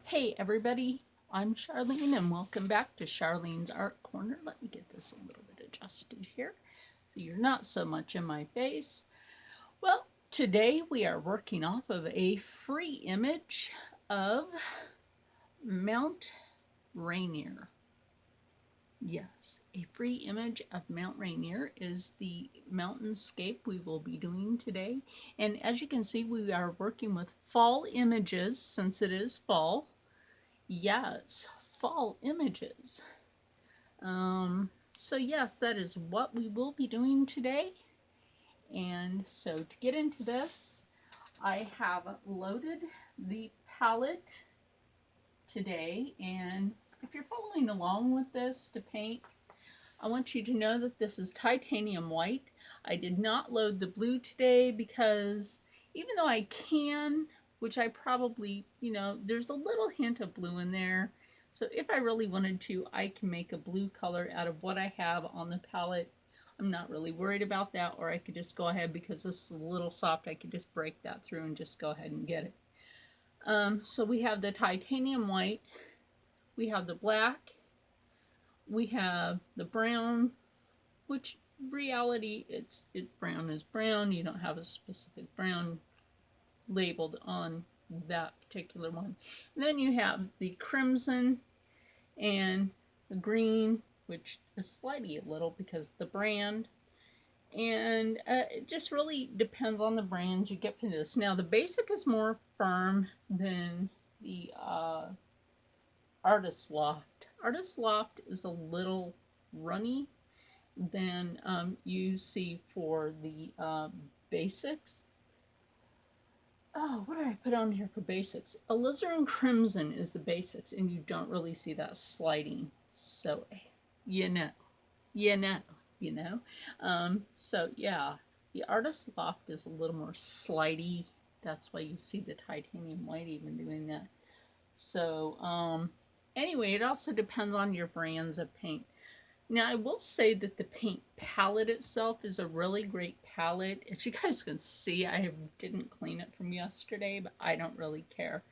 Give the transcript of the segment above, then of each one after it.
Hey everybody, I'm Charlene and welcome back to Charlene's Art Corner. Let me get this a little bit adjusted here so you're not so much in my face. Well, today we are working off of a free image of Mount Rainier. Yes, a free image of Mount Rainier is the mountainscape we will be doing today. And as you can see, we are working with fall images since it is fall. Yes, fall images. So yes, that is what we will be doing today. And so to get into this, I have loaded the palette today. And if you're following along with this to paint, I want you to know that this is titanium white. I did not load the blue today because even though I can, which I probably, there's a little hint of blue in there. So if I really wanted to, I can make a blue color out of what I have on the palette. I'm not really worried about that, or I could just go ahead because this is a little soft. I could just break that through and just go ahead and get it. So we have the titanium white, we have the black, we have the brown, which reality brown is brown. You don't have a specific brown labeled on that particular one. And then you have the crimson and the green, which is slightly a little because the brand. And it just really depends on the brand you get for this. Now the basic is more firm than the Artist Loft. Artist Loft is a little runny than you see for the basics. Oh, what did I put on here for basics? Alizarin Crimson is the basics, and you don't really see that sliding. So, you know. So, yeah, the Artist Loft is a little more slidey. That's why you see the titanium white even doing that. So, anyway, it also depends on your brands of paint. Now, I will say that the paint palette itself is a really great palette. As you guys can see, I didn't clean it from yesterday, but I don't really care.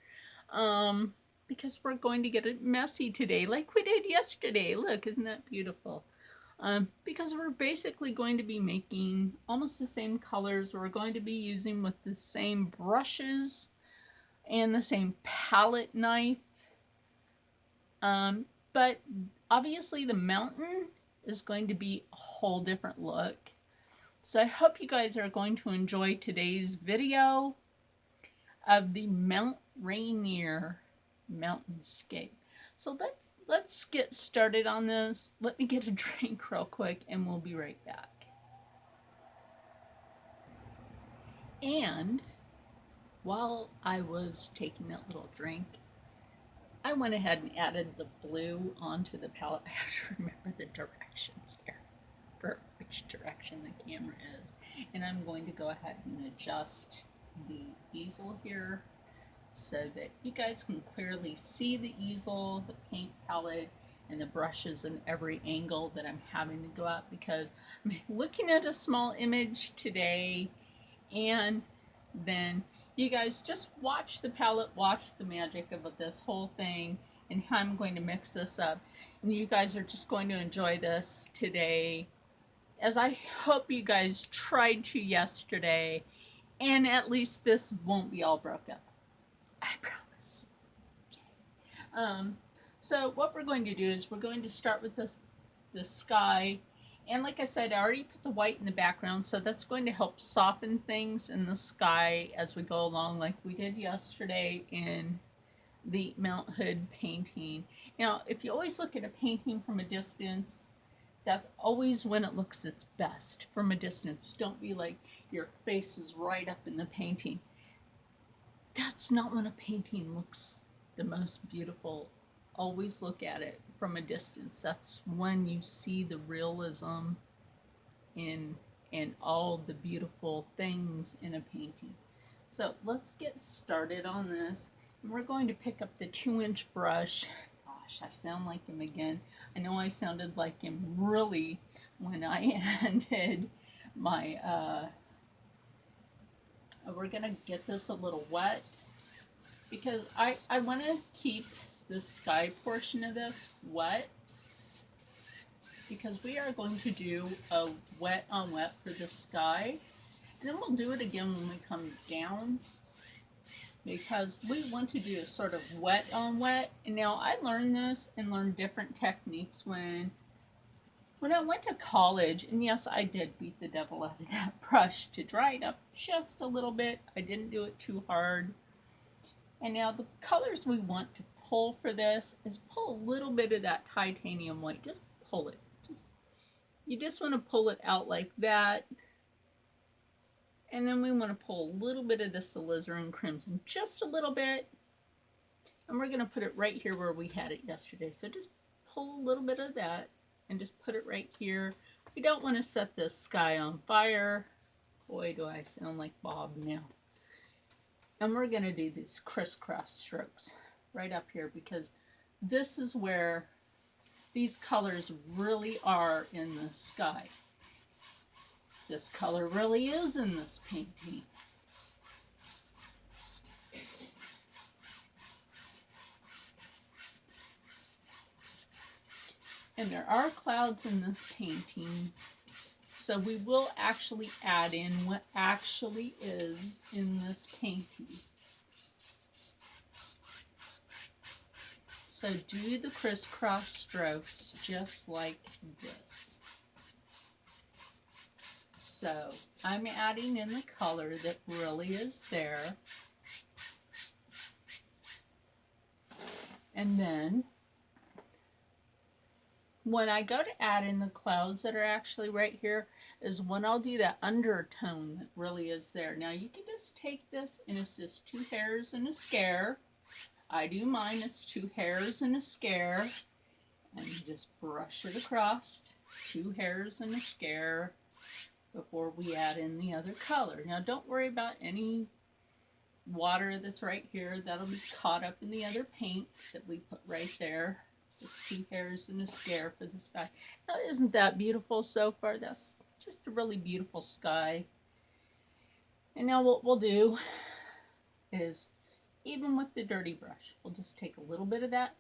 Because we're going to get it messy today, like we did yesterday. Look, isn't that beautiful? Because we're basically going to be making almost the same colors. We're going to be using with the same brushes and the same palette knife. But obviously the mountain is going to be a whole different look. So I hope you guys are going to enjoy today's video of the Mount Rainier mountainscape. So let's get started on this. Let me get a drink real quick and we'll be right back. And while I was taking that little drink, I went ahead and added the blue onto the palette. I have to remember the directions here for which direction the camera is. And I'm going to go ahead and adjust the easel here so that you guys can clearly see the easel, the paint palette, and the brushes in every angle that I'm having to go out, because I'm looking at a small image today, and then you guys just watch the palette, watch the magic of this whole thing and how I'm going to mix this up. And you guys are just going to enjoy this today, as I hope you guys tried to yesterday, and at least this won't be all broke up. I promise. Okay. So what we're going to do is we're going to start with the sky. And like I said, I already put the white in the background, so that's going to help soften things in the sky as we go along, like we did yesterday in the Mount Hood painting. Now, if you always look at a painting from a distance, that's always when it looks its best, from a distance. Don't be like your face is right up in the painting. That's not when a painting looks the most beautiful. Always look at it from a distance. That's when you see the realism in all the beautiful things in a painting. So let's get started on this. And we're going to pick up the 2-inch brush. Gosh, I sound like him again. I know I sounded like him really when I ended my, we're gonna get this a little wet. because I want to keep the sky portion of this wet, because we are going to do a wet on wet for the sky, and then we'll do it again when we come down, because we want to do a sort of wet on wet. And now I learned this and learned different techniques when I went to college, and yes, I did beat the devil out of that brush to dry it up just a little bit. I didn't do it too hard. And now the colors we want to pull for this is pull a little bit of that titanium white. Just pull it. You just want to pull it out like that. And then we want to pull a little bit of this alizarin crimson, just a little bit. And we're going to put it right here where we had it yesterday. So just pull a little bit of that and just put it right here. We don't want to set this sky on fire. Boy, do I sound like Bob now. And we're going to do these crisscross strokes right up here, because this is where these colors really are in the sky. This color really is in this painting. And there are clouds in this painting, so we will actually add in what actually is in this painting. So do the crisscross strokes just like this. So I'm adding in the color that really is there. And then when I go to add in the clouds that are actually right here is when I'll do that undertone that really is there. Now you can just take this, and it's just 2 hairs and a scare. I do mine as 2 hairs and a scare, and just brush it across, 2 hairs and a scare, before we add in the other color. Now don't worry about any water that's right here. That'll be caught up in the other paint that we put right there. Just 2 hairs and a scare for the sky. Now isn't that beautiful so far? That's just a really beautiful sky. And now what we'll do is, even with the dirty brush, we'll just take a little bit of that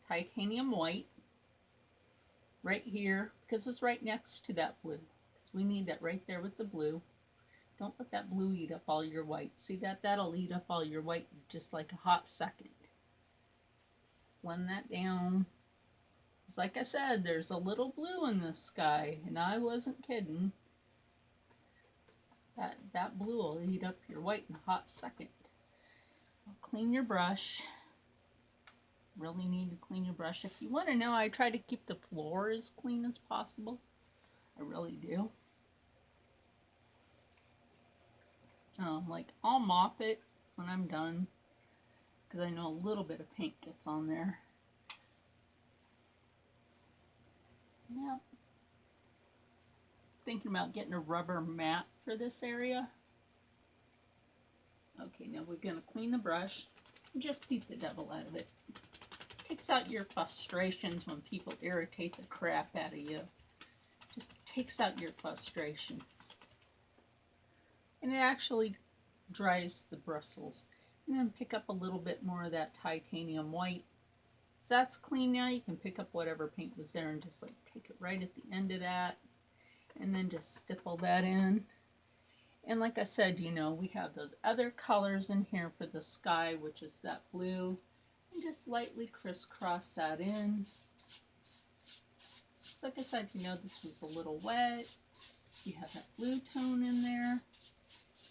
titanium white right here, because it's right next to that blue. Because we need that right there with the blue. Don't let that blue eat up all your white. See that? That'll eat up all your white in just like a hot second. Blend that down. It's like I said, there's a little blue in the sky, and I wasn't kidding. That blue will eat up your white in a hot second. Clean your brush. Really need to clean your brush. If you want to know, I try to keep the floor as clean as possible. I really do. Like I'll mop it when I'm done, because I know a little bit of paint gets on there. Yeah. Thinking about getting a rubber mat for this area. Okay, now we're going to clean the brush and just beat the devil out of it. Takes out your frustrations when people irritate the crap out of you. Just takes out your frustrations. And it actually dries the bristles. And then pick up a little bit more of that titanium white. So that's clean now. You can pick up whatever paint was there and just like take it right at the end of that. And then just stipple that in. And like I said, you know, we have those other colors in here for the sky, which is that blue. And just lightly crisscross that in. So like I said, you know, this was a little wet. You have that blue tone in there.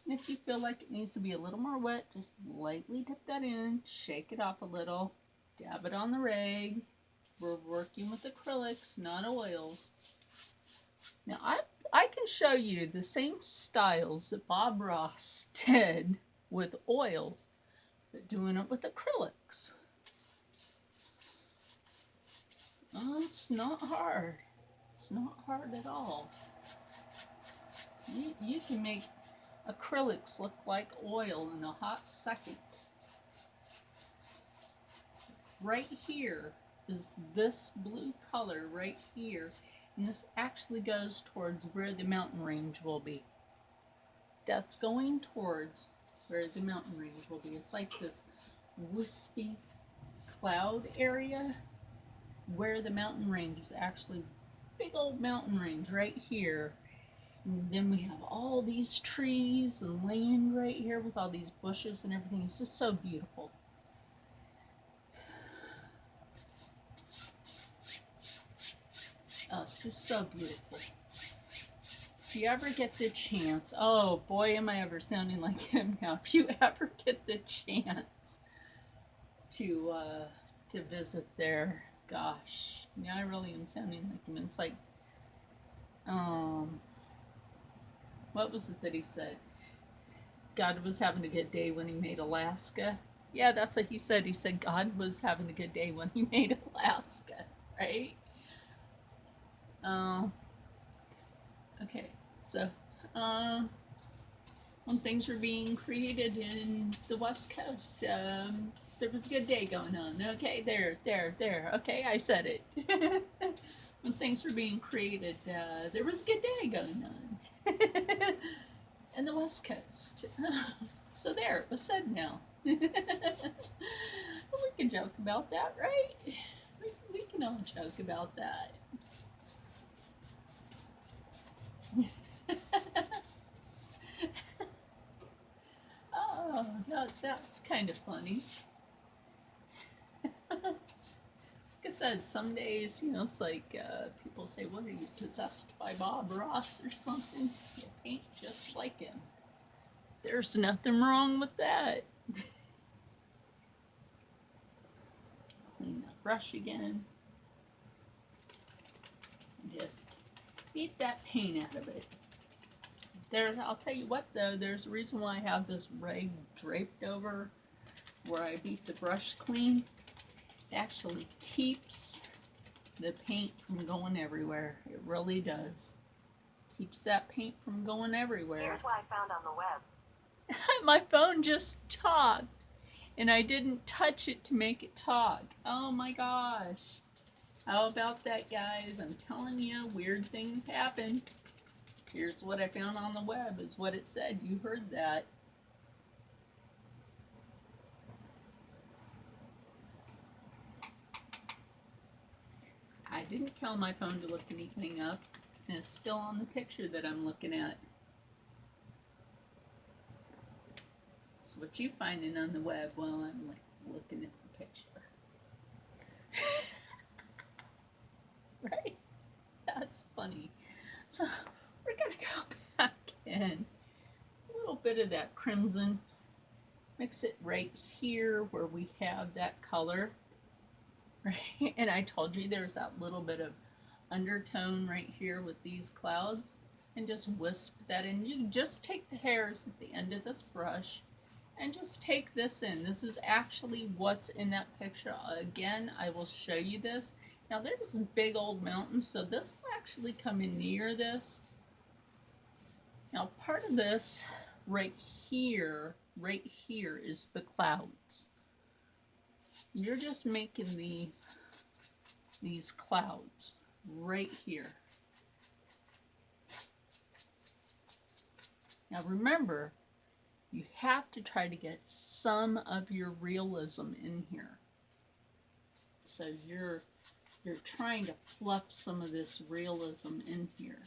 And if you feel like it needs to be a little more wet, just lightly dip that in, shake it up a little, dab it on the rag. We're working with acrylics, not oils. Now I can show you the same styles that Bob Ross did with oils, but doing it with acrylics. It's not hard. It's not hard at all. You can make acrylics look like oil in a hot second. Right here is this blue color right here, and this actually goes towards where the mountain range will be. That's going towards where the mountain range will be. It's like this wispy cloud area where the mountain range is actually big old mountain range right here. And then we have all these trees and land right here with all these bushes and everything. It's just so beautiful. Oh, it's just so beautiful. If you ever get the chance, oh boy, am I ever sounding like him now. If you ever get the chance to visit there, gosh, yeah, I really am sounding like him. It's like, what was it that he said? God was having a good day when he made Alaska. Yeah, that's what he said. He said God was having a good day when he made Alaska, right? Okay, so when things were being created in the West Coast, there was a good day going on. Okay, there. Okay, I said it. When things were being created, there was a good day going on. In the West Coast. So there, it was said now. We can joke about that, right? We can all joke about that. Oh, that's kind of funny. Like I said, some days, it's like people say, what are you, possessed by Bob Ross or something? You paint just like him. There's nothing wrong with that. Clean that brush again. Just beat that paint out of it. I'll tell you what though, there's a reason why I have this rag draped over where I beat the brush clean. It actually keeps the paint from going everywhere. It really does. Keeps that paint from going everywhere. Here's what I found on the web. My phone just talked, and I didn't touch it to make it talk. Oh my gosh. How about that, guys? I'm telling you, weird things happen. Here's what I found on the web, is what it said. You heard that. I didn't tell my phone to look anything up, and it's still on the picture that I'm looking at. So what you finding on the web while I'm like looking at the picture? Right? That's funny. So we're gonna go back in a little bit of that crimson. Mix it right here where we have that color. Right? And I told you there's that little bit of undertone right here with these clouds, and just wisp that in. You just take the hairs at the end of this brush and just take this in. This is actually what's in that picture. Again, I will show you this. Now there's a big old mountain, so this will actually come in near this. Now part of this right here is the clouds. You're just making these clouds right here. Now remember, you have to try to get some of your realism in here. So you're trying to fluff some of this realism in here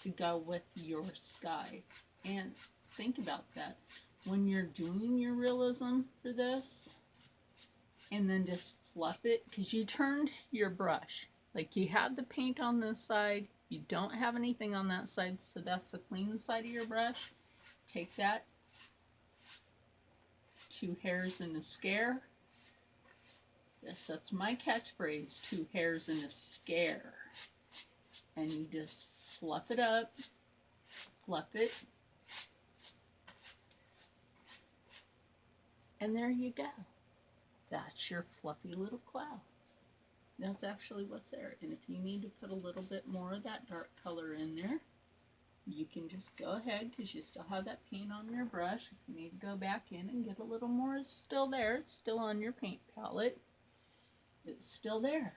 to go with your sky. And think about that. When you're doing your realism for this, and then just fluff it, because you turned your brush. Like you had the paint on this side, you don't have anything on that side, so that's the clean side of your brush. Take that, 2 hairs in a scare. Yes, that's my catchphrase, 2 hairs in a scare. And you just fluff it up, fluff it, and there you go. That's your fluffy little clouds. That's actually what's there. And if you need to put a little bit more of that dark color in there, you can just go ahead, because you still have that paint on your brush. If you need to go back in and get a little more, it's still there. It's still on your paint palette. It's still there.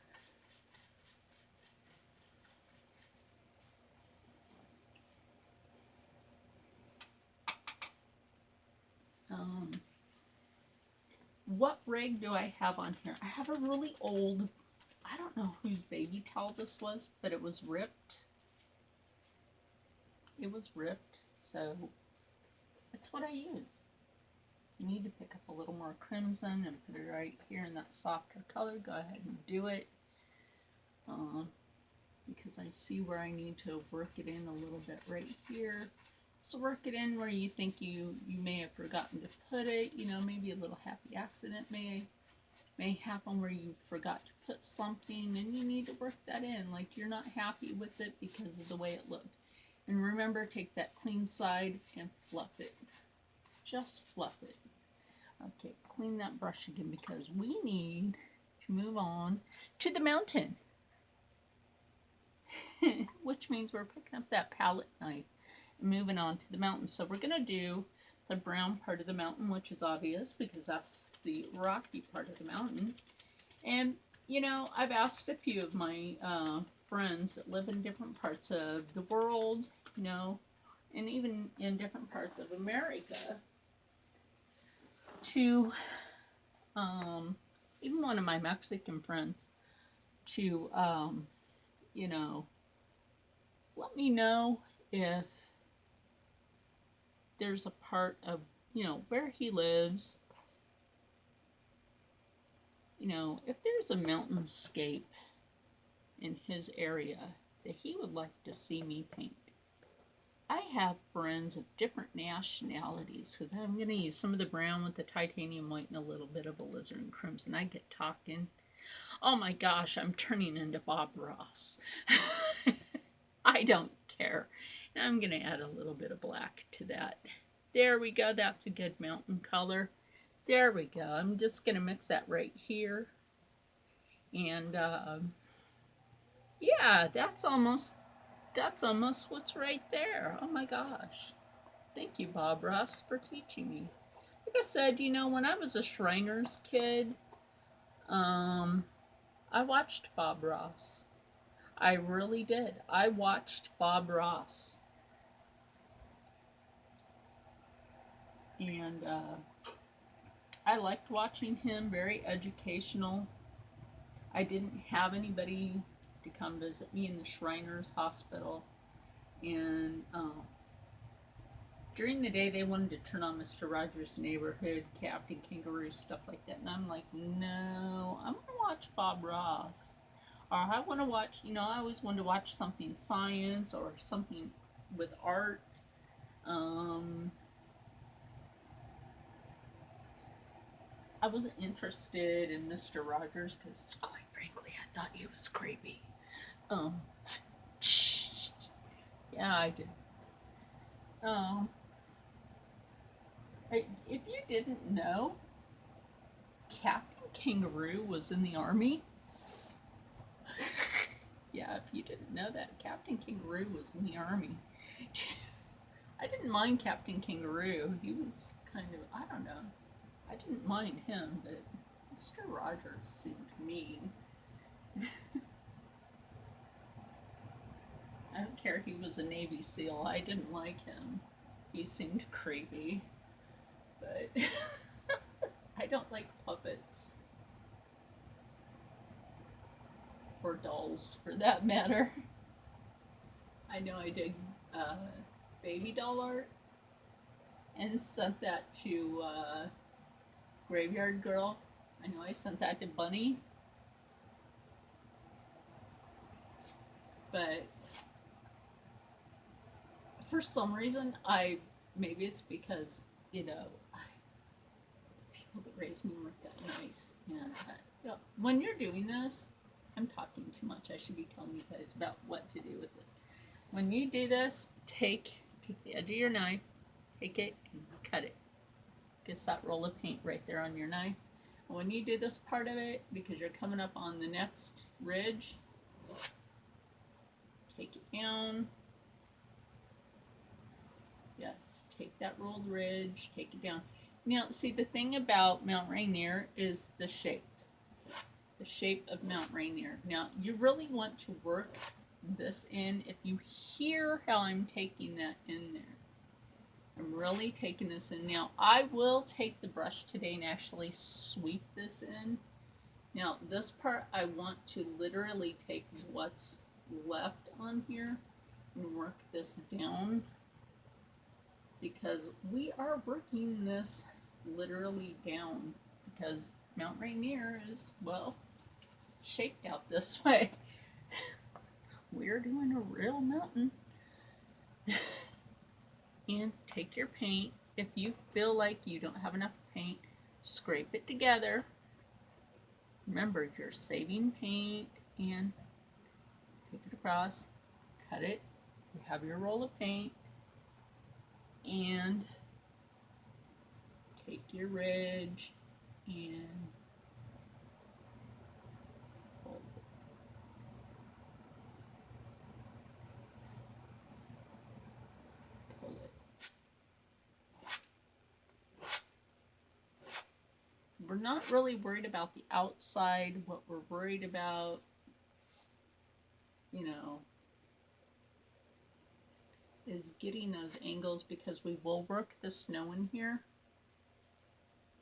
what rig do I have on here? I have a really old, I don't know whose baby towel this was, but it was ripped. It was ripped, so that's what I use. You need to pick up a little more crimson and put it right here in that softer color. Go ahead and do it. Because I see where I need to work it in a little bit right here. So work it in where you think you may have forgotten to put it. You know, maybe a little happy accident may happen where you forgot to put something and you need to work that in. Like you're not happy with it because of the way it looked. And remember, take that clean side and fluff it. Just fluff it. Okay, clean that brush again because we need to move on to the mountain. Which means we're picking up that palette knife and moving on to the mountain. So we're going to do the brown part of the mountain, which is obvious because that's the rocky part of the mountain. And, you know, I've asked a few of my friends that live in different parts of the world, you know, and even in different parts of America to, even one of my Mexican friends to, you know, let me know if there's a part of, you know, where he lives, you know, if there's a mountainscape in his area that he would like to see me paint. I have friends of different nationalities because I'm going to use some of the brown with the titanium white and a little bit of alizarin crimson. I get talking. Oh my gosh, I'm turning into Bob Ross. I don't care. And I'm going to add a little bit of black to that. There we go. That's a good mountain color. There we go. I'm just going to mix that right here. And yeah, that's almost what's right there. Oh my gosh. Thank you, Bob Ross, for teaching me. Like I said, you know, when I was a Shriners kid, I watched Bob Ross. I really did. I watched Bob Ross. And I liked watching him, very educational. I didn't have anybody to come visit me in the Shriners Hospital. And during the day, they wanted to turn on Mr. Rogers' Neighborhood, Captain Kangaroo, stuff like that. And I'm like, no, I'm going to watch Bob Ross. Or I want to watch, you know, I always wanted to watch something science or something with art. I wasn't interested in Mr. Rogers because, quite frankly, I thought he was creepy. Yeah, I did. If you didn't know, Captain Kangaroo was in the army. Yeah, if you didn't know that, Captain Kangaroo was in the army. I didn't mind Captain Kangaroo. He was kind of, I don't know. I didn't mind him, but Mr. Rogers seemed mean. I don't care, he was a Navy SEAL. I didn't like him. He seemed creepy. But I don't like puppets. Or dolls, for that matter. I know I did baby doll art and sent that to Graveyard Girl. I know I sent that to Bunny. But for some reason, maybe it's because, you know, people that raised me weren't that nice. And you know, when you're doing this, I'm talking too much. I should be telling you guys about what to do with this. When you do this, take the edge of your knife, take it and cut it. Gets that roll of paint right there on your knife. And when you do this part of it, because you're coming up on the next ridge, take it down. Yes, take that rolled ridge, take it down. Now, see, the thing about Mount Rainier is the shape. The shape of Mount Rainier. Now, you really want to work this in. If you hear how I'm taking that in there, I'm really taking this in. Now, I will take the brush today and actually sweep this in. Now, this part, I want to literally take what's left on here and work this down, because we are working this literally down, because Mount Rainier is, well, shaped out this way. We're doing a real mountain. And take your paint. If you feel like you don't have enough paint, scrape it together. Remember, you're saving paint, and take it across, cut it. You have your roll of paint, and take your ridge and pull it. We're not really worried about the outside. What we're worried about, is getting those angles, because we will work the snow in here.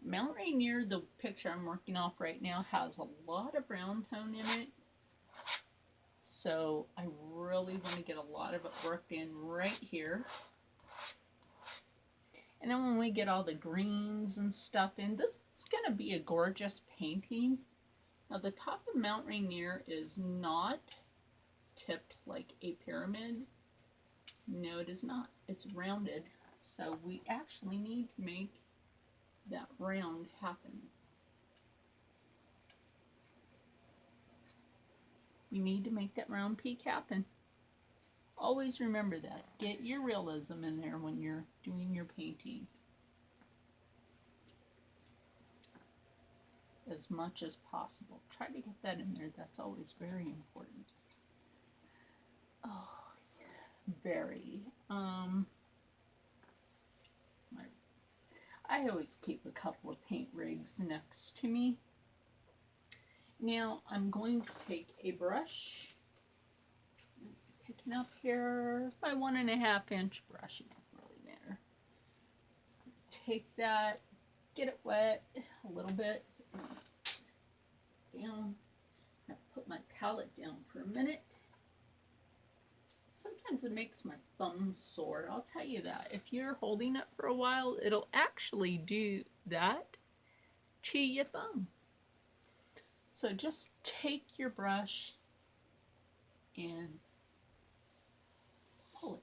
Mount Rainier, the picture I'm working off right now, has a lot of brown tone in it. So I really want to get a lot of it worked in right here. And then when we get all the greens and stuff in, this is going to be a gorgeous painting. Now the top of Mount Rainier is not tipped like a pyramid. No, it is not. It's rounded. So we actually need to make that round happen. You need to make that round peak happen. Always remember that. Get your realism in there when you're doing your painting. As much as possible. Try to get that in there. That's always very important. Oh, yeah. Very. I always keep a couple of paint rigs next to me. Now I'm going to take a brush, picking up here my 1.5 inch brush, it doesn't really matter. Take that, get it wet a little bit, down. I put my palette down for a minute. Sometimes it makes my thumbs sore. I'll tell you that. If you're holding it for a while, it'll actually do that to your thumb. So just take your brush and pull it.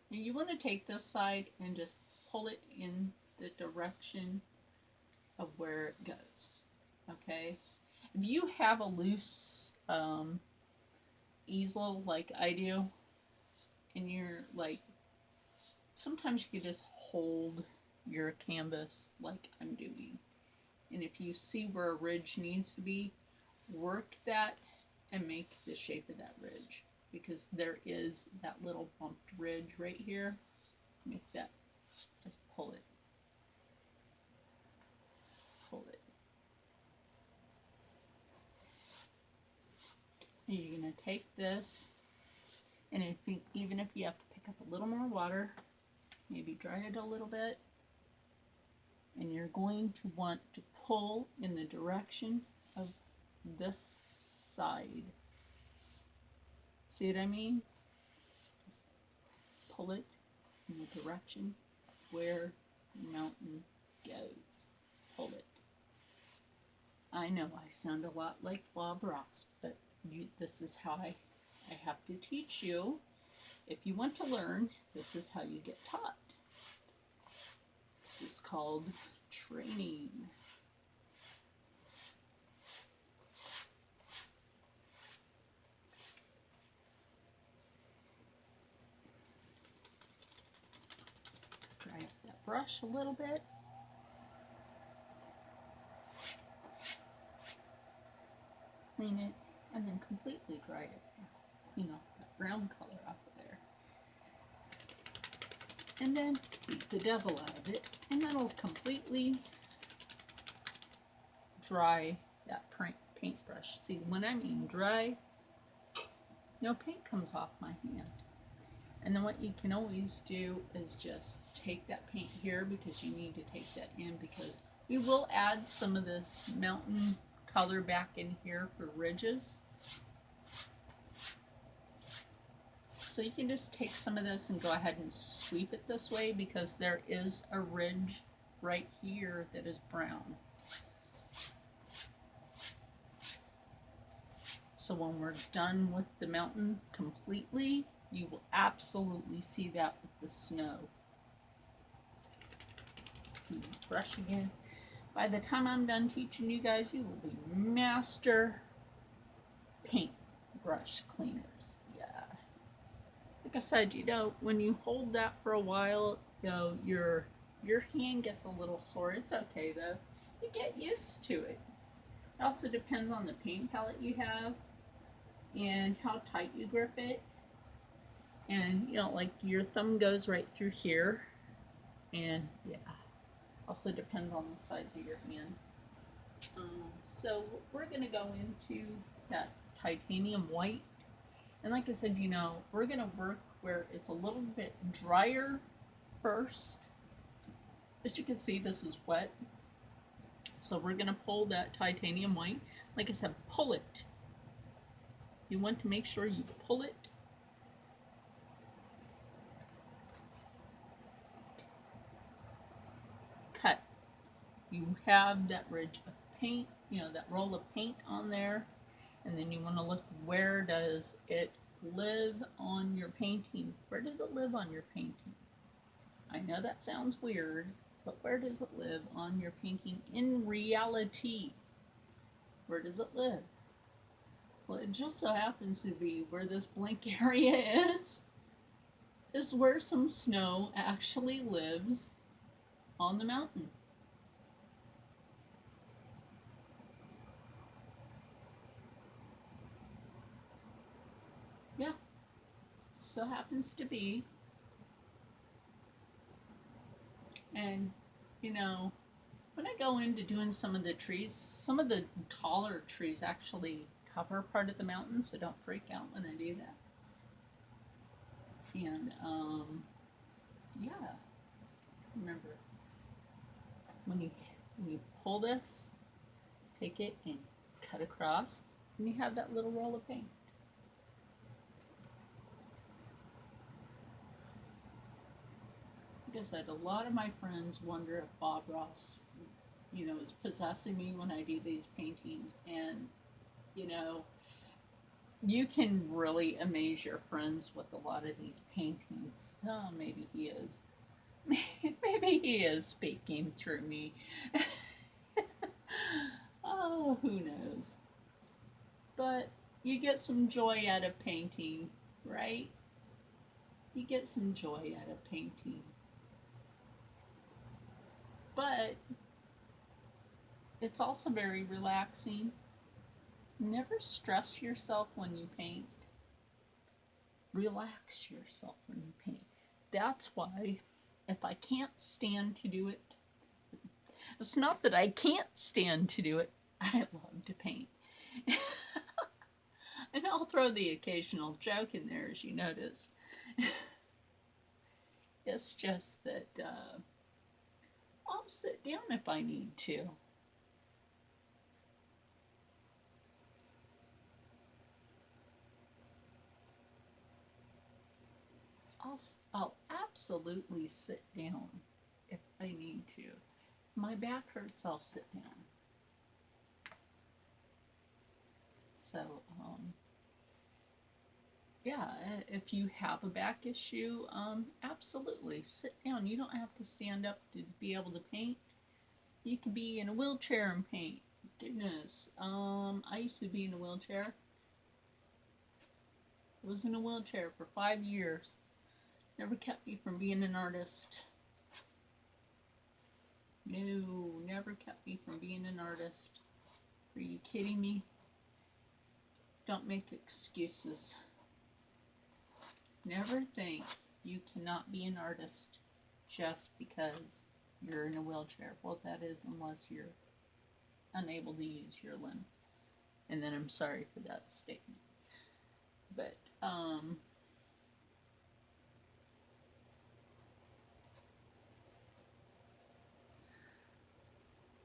Now you want to take this side and just pull it in the direction of where it goes. Okay? If you have a loose easel like I do, and you're like, sometimes you can just hold your canvas like I'm doing. And if you see where a ridge needs to be, work that and make the shape of that ridge. Because there is that little bumped ridge right here. Make that, just pull it. Pull it. And you're going to take this, and even if you have to pick up a little more water, maybe dry it a little bit, and you're going to want to pull in the direction of this side. See what I mean? Just pull it in the direction where the mountain goes. Pull it. I know I sound a lot like Bob Ross, but this is how I have to teach you. If you want to learn, this is how you get taught. This is called training. Dry up that brush a little bit. Clean it, and then completely dry it. Clean off that brown color off of there. And then beat the devil out of it, and that'll completely dry that paintbrush. See, when I mean dry, no paint comes off my hand. And then what you can always do is just take that paint here, because you need to take that in, because we will add some of this mountain color back in here for ridges. So you can just take some of this and go ahead and sweep it this way, because there is a ridge right here that is brown. So when we're done with the mountain completely, you will absolutely see that with the snow. Brush again. By the time I'm done teaching you guys, you will be master paint brush cleaners. Yeah. Like I said, when you hold that for a while, your hand gets a little sore. It's okay though. You get used to it. It also depends on the paint palette you have and how tight you grip it. And like your thumb goes right through here, and yeah, also depends on the size of your hand. So we're gonna go into that titanium white, and like I said, we're gonna work where it's a little bit drier first. As you can see, this is wet, so we're gonna pull that titanium white. Like I said, pull it. You want to make sure you pull it. Cut. You have that ridge of paint, that roll of paint on there, and then you want to look, where does it live on your painting? Where does it live on your painting? I know that sounds weird, but where does it live on your painting in reality? Where does it live? Well, it just so happens to be where this blank area is where some snow actually lives on the mountain. Yeah, just so happens to be. And, when I go into doing some of the trees, some of the taller trees actually cover part of the mountain, so don't freak out when I do that. And, yeah, remember, when you pull this, take it and cut across, and you have that little roll of paint. Like I said, a lot of my friends wonder if Bob Ross, is possessing me when I do these paintings. And, you can really amaze your friends with a lot of these paintings. Oh, maybe he is. Maybe he is speaking through me. Oh, who knows? But you get some joy out of painting, right? You get some joy out of painting. But it's also very relaxing. Never stress yourself when you paint. Relax yourself when you paint. That's why, if I can't stand to do it, it's not that I can't stand to do it, I love to paint. And I'll throw the occasional joke in there, as you noticed. It's just that I'll sit down if I need to. I'll absolutely sit down if I need to. If my back hurts, I'll sit down. So, yeah, if you have a back issue, absolutely sit down. You don't have to stand up to be able to paint. You could be in a wheelchair and paint. Goodness, I used to be in a wheelchair. I was in a wheelchair for 5 years. Never kept me from being an artist. No, never kept me from being an artist. Are you kidding me? Don't make excuses. Never think you cannot be an artist just because you're in a wheelchair. Well, that is unless you're unable to use your limbs. And then I'm sorry for that statement. But,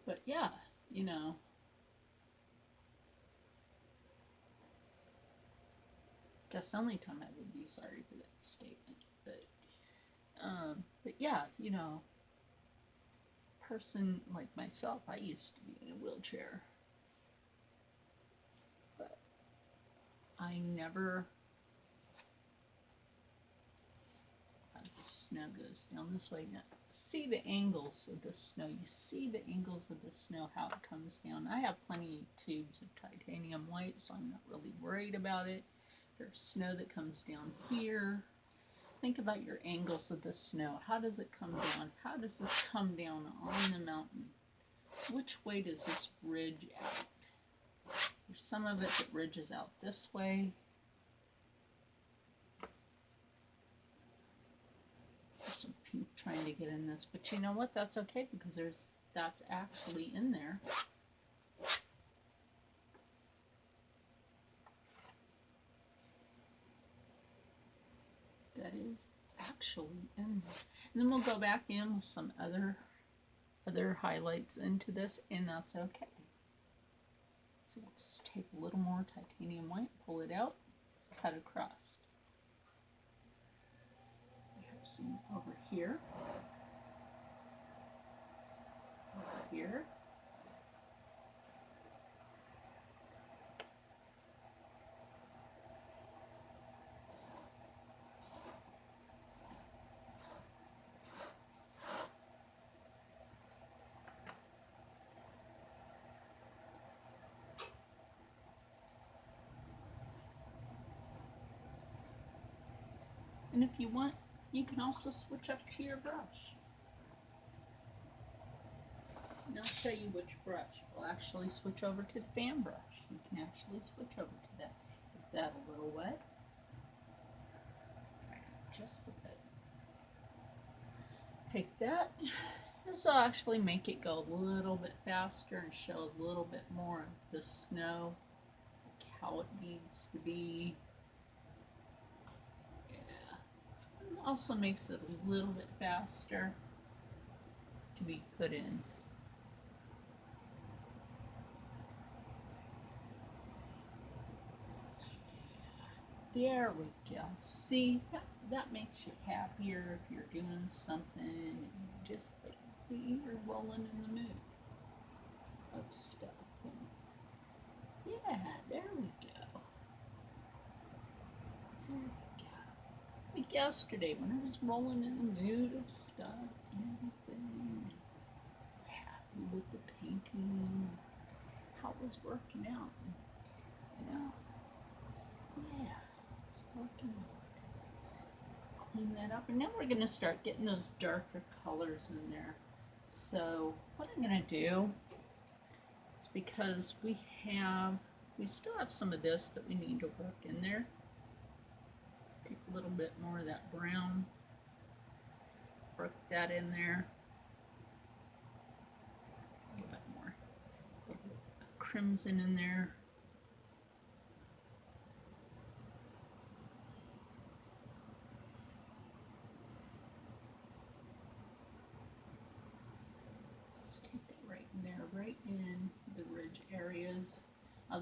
But yeah, you know, that's the only time I would be sorry for that statement. But yeah, you know, person like myself, I used to be in a wheelchair, but I never. The snow goes down this way now. See the angles of the snow. You see the angles of the snow, how it comes down. I have plenty of tubes of titanium white, so I'm not really worried about it. There's snow that comes down here. Think about your angles of the snow. How does it come down? How does this come down on the mountain? Which way does this ridge out? There's some of it that ridges out this way. There's some pink trying to get in this, but you know what? That's okay because that's actually in there. That is actually in there. And then we'll go back in with some other highlights into this, and that's okay. So we'll just take a little more titanium white, pull it out, cut across. We have some over here, over here. And if you want, you can also switch up to your brush. And I'll show you which brush. We'll actually switch over to the fan brush. You can actually switch over to that. Get that a little wet. Just a bit. Take that. This will actually make it go a little bit faster and show a little bit more of the snow, like how it needs to be. Also makes it a little bit faster to be put in. There we go. See, that makes you happier if you're doing something and just like you're rolling in the mood of stuff. And yeah, there we go. There we go. Like yesterday when I was rolling in the mood of stuff and everything, happy with the painting, how it was working out, you know. Yeah, it's working out. Clean that up, and now we're gonna start getting those darker colors in there. So what I'm gonna do is, because we still have some of this that we need to work in there. Take a little bit more of that brown, work that in there. A little bit more crimson in there. Just take that right in there, right in the ridge areas.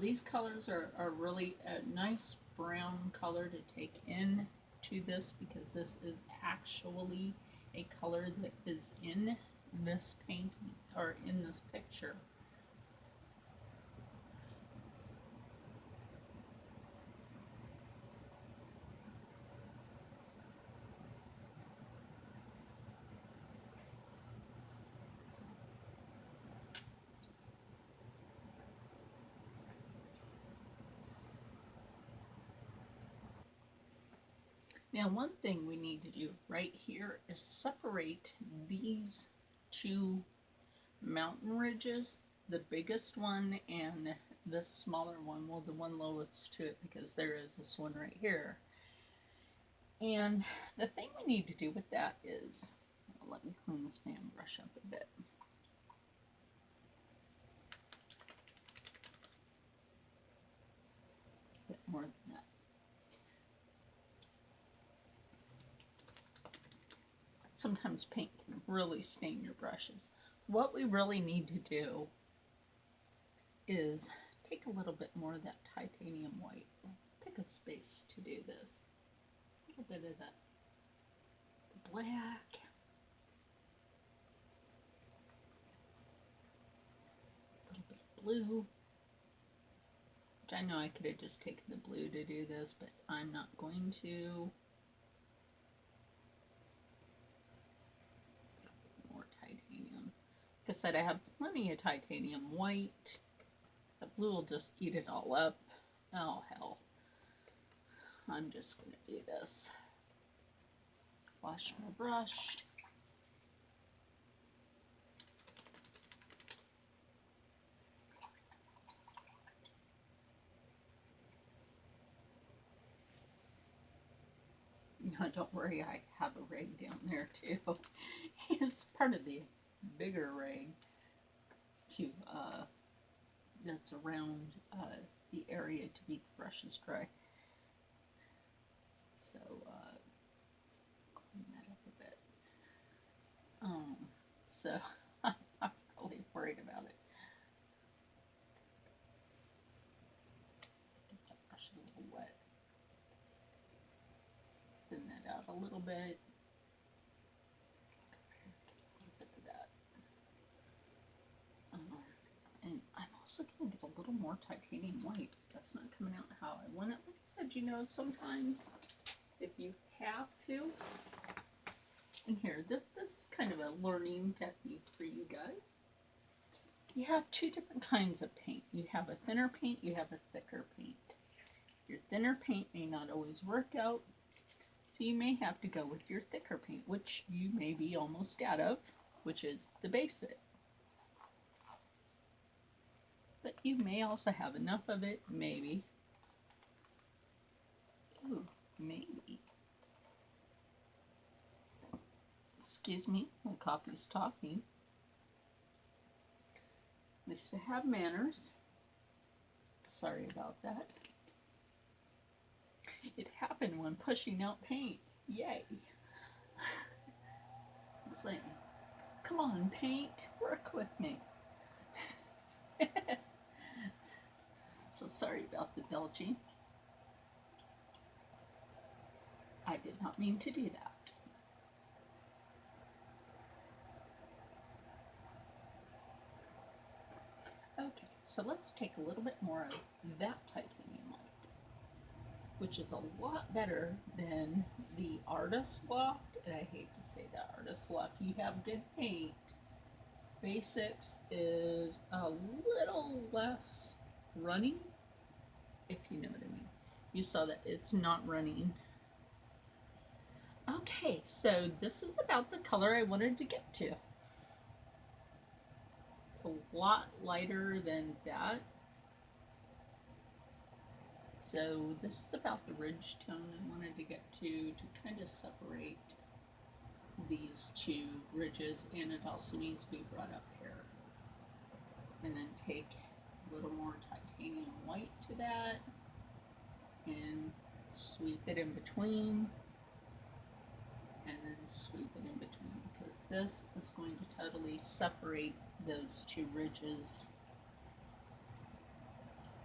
These colors are really a nice brown color to take in to this, because this is actually a color that is in this painting or in this picture. Now, one thing we need to do right here is separate these two mountain ridges, the biggest one and the smaller one, well, the one lowest to it, because there is this one right here. And the thing we need to do with that is, let me clean this fan brush up a bit. A bit more than that. Sometimes paint can really stain your brushes. what we really need to do is take a little bit more of that titanium white. Pick a space to do this. A little bit of the black. A little bit of blue. Which I know I could have just taken the blue to do this, but I'm not going to. More titanium. Like I said, I have plenty of titanium white. The blue will just eat it all up. Oh, hell. I'm just going to do this. Wash my brush. No, don't worry, I have a rig down there too. It's part of the bigger rig to that's around the area to keep the brushes dry. So clean that up a bit. So I'm not really worried about it. Get that brush a little wet. Thin that out a little bit. A little bit of that. And I'm also going to get a little more titanium white. That's not coming out how I want it. Like I said, you know, sometimes if you have to, and here, this is kind of a learning technique for you guys. You have two different kinds of paint. You have a thinner paint, you have a thicker paint. Your thinner paint may not always work out, so you may have to go with your thicker paint, which you may be almost out of, which is the basic. But you may also have enough of it, maybe. Ooh, maybe. Excuse me, my coffee's talking. Nice to have manners. Sorry about that. It happened when pushing out paint. Yay. I was like, come on, paint, work with me. So sorry about the belching. I did not mean to do that. Okay, so let's take a little bit more of that titanium white, which is a lot better than the Artist Loft. And I hate to say that, Artist Loft, you have good paint. Basics is a little less running, if you know what I mean. You saw that it's not running. Okay, so this is about the color I wanted to get to. It's a lot lighter than that. So this is about the ridge tone I wanted to get to kind of separate these two ridges, and it also needs to be brought up here. And then take a little more titanium white to that and sweep it in between, and then sweep it in between, because this is going to totally separate those two ridges.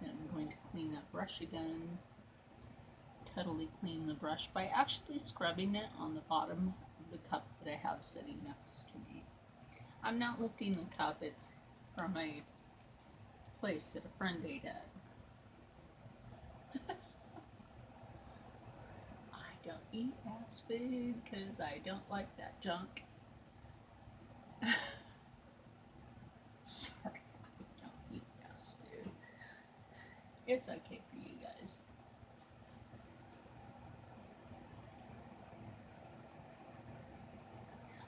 And I'm going to clean that brush again. Totally clean the brush by actually scrubbing it on the bottom of the cup that I have sitting next to me. I'm not lifting the cup, it's from a place that a friend ate at. I don't eat fast food because I don't like that junk. Sorry, I don't eat fast food. It's okay for you guys.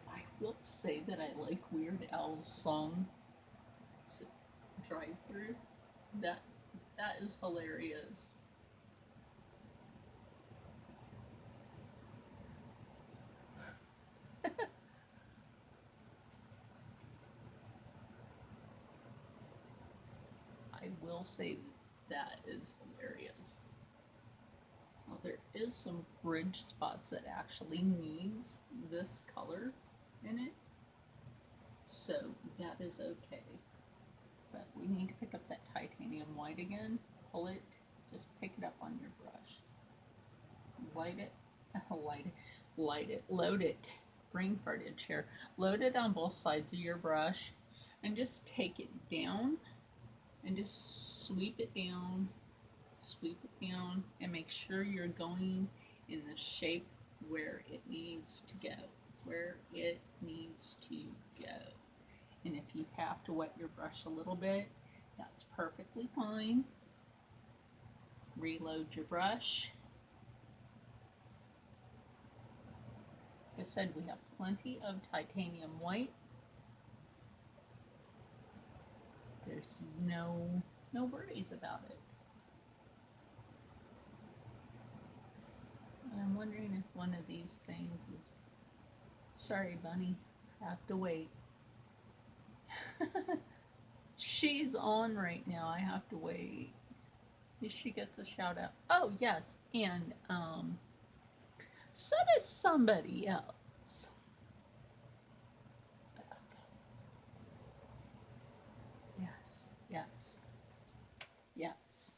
I will say that I like Weird Al's song, Drive Through. That is hilarious. I will say that is hilarious. Well, there is some bridge spots that actually needs this color in it. So that is okay. But we need to pick up that titanium white again. Pull it, just pick it up on your brush. Light it, light it, load it. Brain farted chair. Load it on both sides of your brush and just take it down and just sweep it down, and make sure you're going in the shape where it needs to go, where it needs to go. And if you have to wet your brush a little bit, that's perfectly fine. Reload your brush. Like I said, we have plenty of titanium white. There's no worries about it. I'm wondering if one of these things is... Sorry, Bunny. I have to wait. She's on right now. I have to wait. She gets a shout out. Oh, yes. And, so does somebody else. Beth. Yes, yes, yes.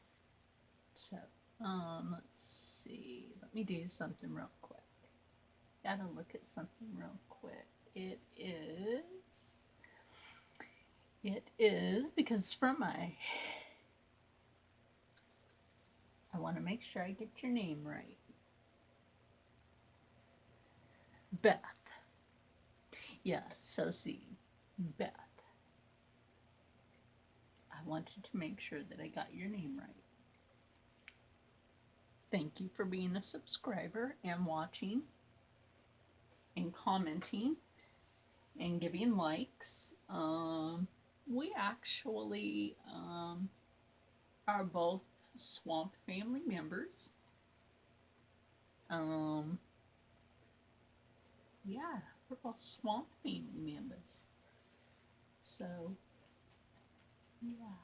So, let's see. Let me do something real quick. Gotta look at something real quick. It is, because it's from I want to make sure I get your name right. Beth. Yes, so see, Beth. I wanted to make sure that I got your name right. Thank you for being a subscriber and watching and commenting and giving likes. We actually are both Swamp family members. Yeah, we're both Swamp family members. So, yeah.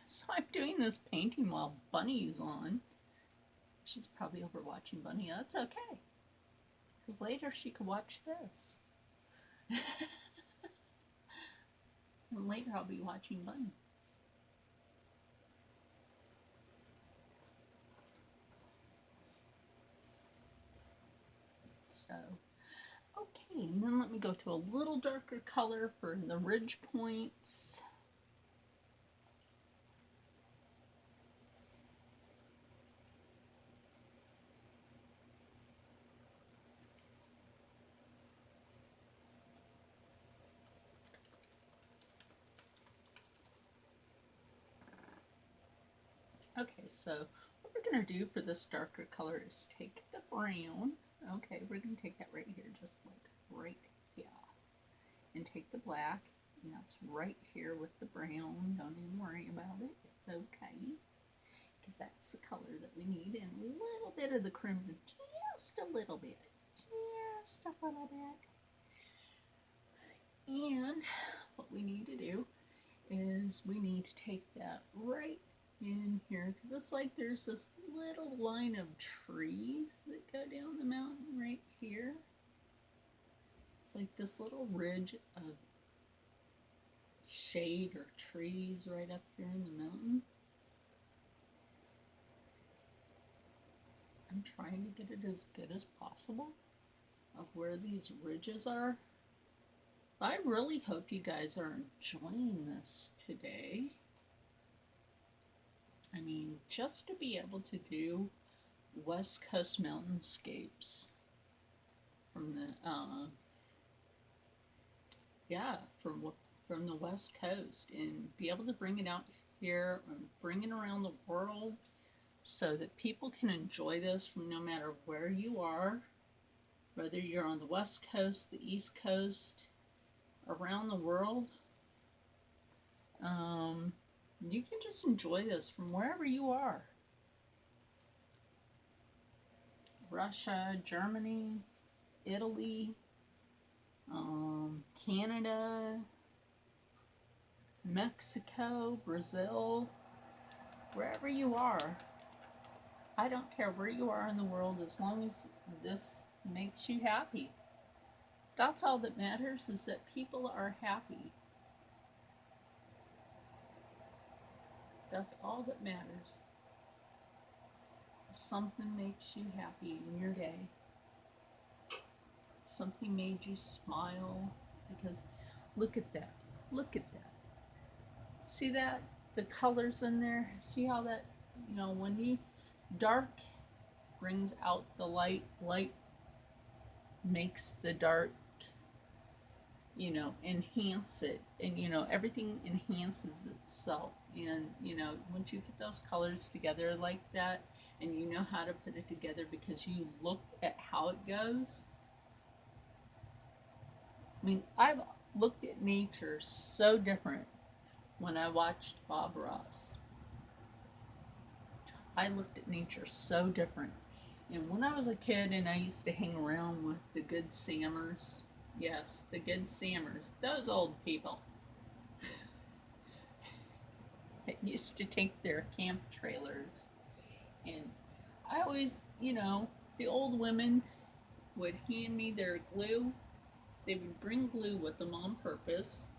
So I'm doing this painting while Bunny's on. She's probably over watching Bunny. That's okay. Because later she could watch this. And later I'll be watching Bunny. So, okay, and then let me go to a little darker color for the ridge points. Okay, so what we're going to do for this darker color is take the brown. Okay, we're going to take that right here, just like right here. And take the black, and that's right here with the brown. Don't even worry about it. It's okay. Because that's the color that we need. And a little bit of the crimson. Just a little bit. Just a little bit. And what we need to do is we need to take that right in here, because it's like there's this little line of trees that go down the mountain right here. It's like this little ridge of shade or trees right up here in the mountain. I'm trying to get it as good as possible of where these ridges are. I really hope you guys are enjoying this today. I mean, just to be able to do West Coast mountainscapes from the, from the West Coast, and be able to bring it out here and bring it around the world so that people can enjoy this from no matter where you are, whether you're on the West Coast, the East Coast, around the world. You can just enjoy this from wherever you are. Russia, Germany, Italy, Canada, Mexico, Brazil, wherever you are. I don't care where you are in the world as long as this makes you happy. That's all that matters, is that people are happy. That's all that matters. If something makes you happy in your day, something made you smile, because look at that. Look at that. See that? The colors in there? See how that, when the dark brings out the light, light makes the dark, enhance it. And, everything enhances itself. And, once you put those colors together like that, and you know how to put it together because you look at how it goes. I mean, I've looked at nature so different when I watched Bob Ross. I looked at nature so different. And when I was a kid and I used to hang around with the Good Sammers, yes, the Good Sammers, those old people that used to take their camp trailers. And I always, the old women would hand me their glue. They would bring glue with them on purpose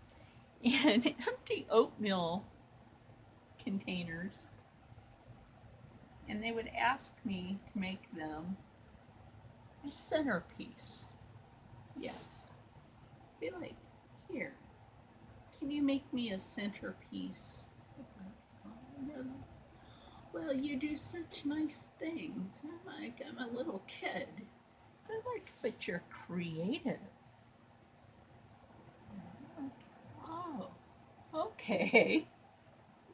and empty oatmeal containers. And they would ask me to make them a centerpiece. Yes. Be like, here, can you make me a centerpiece? Oh, well, you do such nice things. I'm like, I'm a little kid. They're like, but you're creative. Like, oh, okay.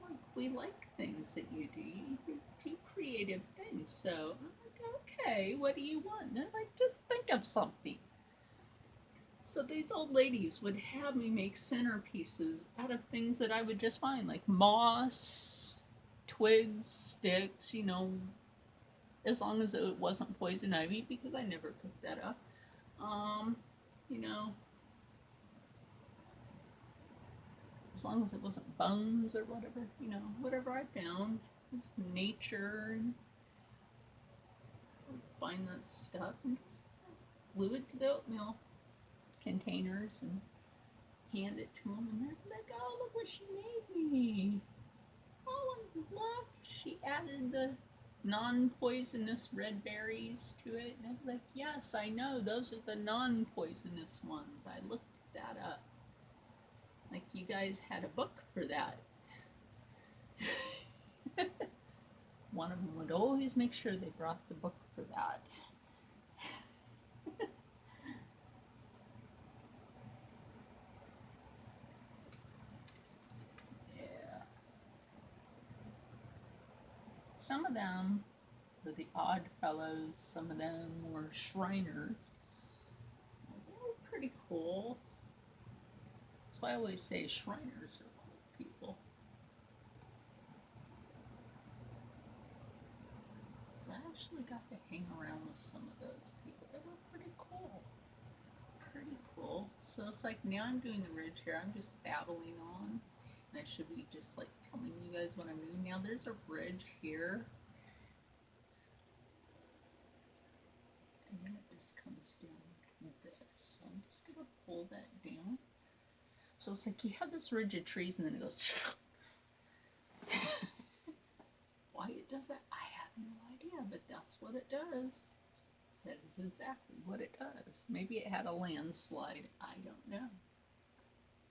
Like, we like things that you do. You do creative things. So I'm like, okay, what do you want? And they're like, just think of something. So these old ladies would have me make centerpieces out of things that I would just find, like moss, twigs, sticks, as long as it wasn't poison ivy, because I never picked that up. You know, as long as it wasn't bones or whatever, whatever I found was nature, and find that stuff and just glue it to the oatmeal containers and hand it to them, and they're like, oh, look what she made me. Oh, and look, she added the non-poisonous red berries to it. And I'm like, yes, I know, those are the non-poisonous ones. I looked that up. Like, you guys had a book for that. One of them would always make sure they brought the book for that. Yeah. Some of them were the odd fellows, some of them were Shriners. They were pretty cool. That's why I always say Shriners are cool people. So I actually got to hang around with some of those people. They were pretty cool. Pretty cool. So it's like, now I'm doing the ridge here. I'm just babbling on. And I should be just like telling you guys what I'm doing. Now there's a ridge here. And then it just comes down to this. So I'm just going to pull that down. So it's like you have this ridge of trees and then it goes. Why it does that, I have no idea, but that's what it does. That is exactly what it does. Maybe it had a landslide. I don't know.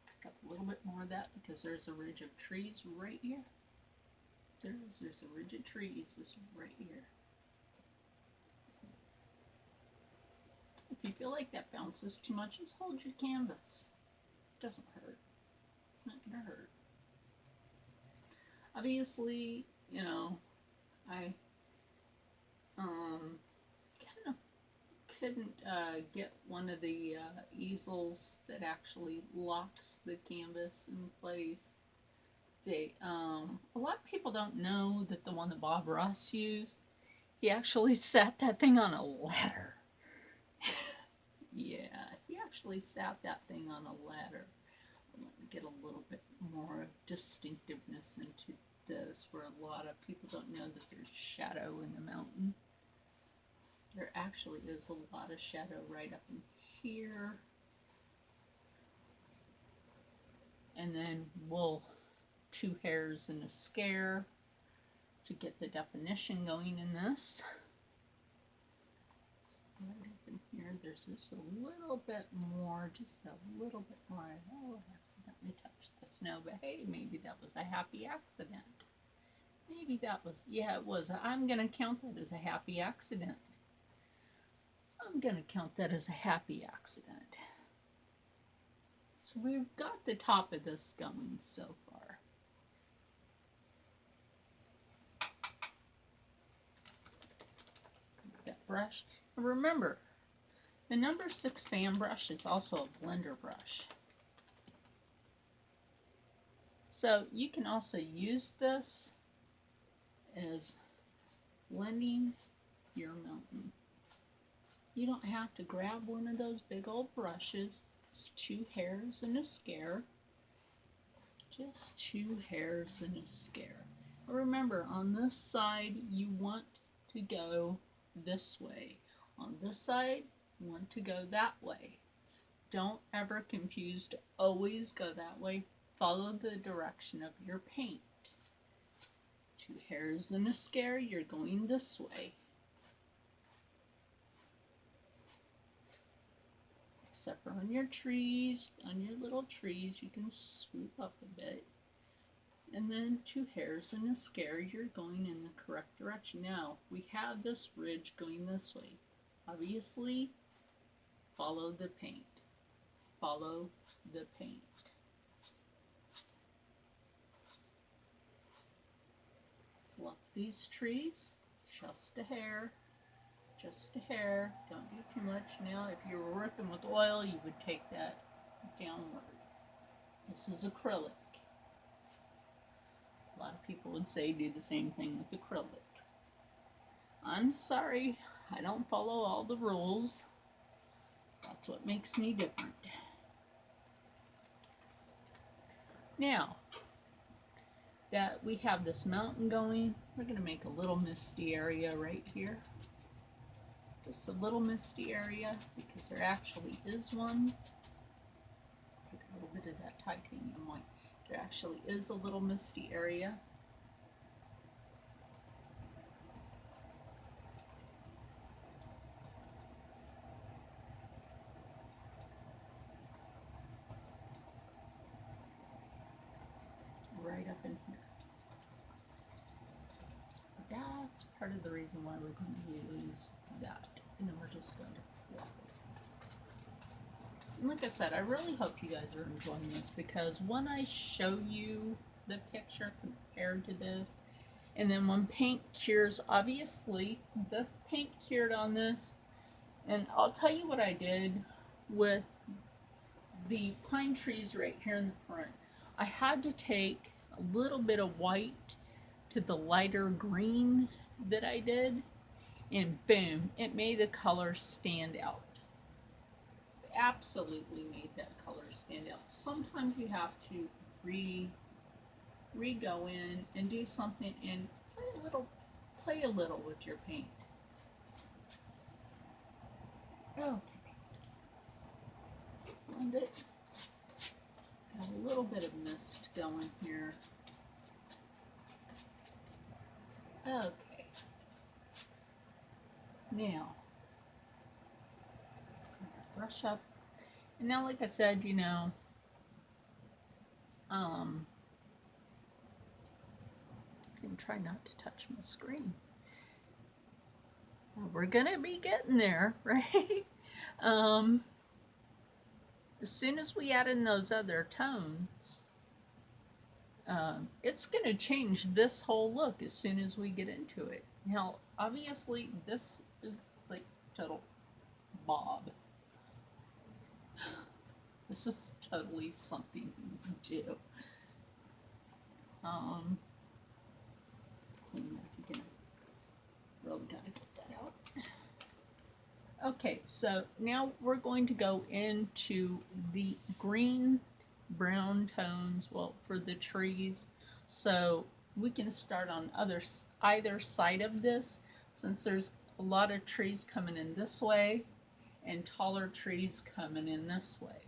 Pick up a little bit more of that because there's a ridge of trees right here. There's a ridge of trees is right here. If you feel like that bounces too much, just hold your canvas. It doesn't hurt. It's not going to hurt. Obviously, I kind of couldn't get one of the easels that actually locks the canvas in place. A lot of people don't know that the one that Bob Ross used, he actually sat that thing on a ladder. Yeah, he actually sat that thing on a ladder. Let me get a little bit more of distinctiveness into this, where a lot of people don't know that there's shadow in the mountain. There actually is a lot of shadow right up in here. And then we'll 2 hairs and a scare to get the definition going in this. Right up in here, there's just a little bit more, just a little bit more. Oh, I accidentally touched the snow, but hey, maybe that was a happy accident. Maybe that was, yeah, it was. I'm going to count that as a happy accident. I'm going to count that as a happy accident. So we've got the top of this going so far. That brush. And remember, the number 6 fan brush is also a blender brush. So you can also use this as blending your mountain. You don't have to grab one of those big old brushes. It's 2 hairs and a scare. Just 2 hairs and a scare. Remember, on this side, you want to go this way. On this side, you want to go that way. Don't ever confuse to always go that way. Follow the direction of your paint. 2 hairs and a scare, you're going this way. Except for on your trees, on your little trees, you can swoop up a bit. And then 2 hairs and a scare, you're going in the correct direction. Now, we have this ridge going this way. Obviously, follow the paint. Follow the paint. Fluff these trees, just a hair. Just a hair, don't do too much. Now, if you were working with oil, you would take that downward. This is acrylic. A lot of people would say do the same thing with acrylic. I'm sorry, I don't follow all the rules. That's what makes me different. Now, that we have this mountain going, we're going to make a little misty area right here. Just a little misty area, because there actually is one. Take a little bit of that titanium white. There actually is a little misty area. Right up in here. That's part of the reason why we're going to use that. And then we're just going to fluff it. And like I said, I really hope you guys are enjoying this, because when I show you the picture compared to this, and then when paint cures, obviously the paint cured on this, and I'll tell you what I did with the pine trees right here in the front. I had to take a little bit of white to the lighter green that I did, and boom, it made the color stand out. It absolutely made that color stand out. Sometimes you have to re-go in and do something and play a little with your paint. Okay. Blend it. Got a little bit of mist going here. Okay. Now, brush up. And now, like I said, you know, I can try not to touch my screen. We're gonna be getting there, right? As soon as we add in those other tones, it's going to change this whole look as soon as we get into it. Now, obviously, this is like total Bob. This is totally something you do. Clean that again. Really got to get that out. Okay, so now we're going to go into the green brown tones, well, for the trees. So we can start on either side of this, since there's a lot of trees coming in this way and taller trees coming in this way.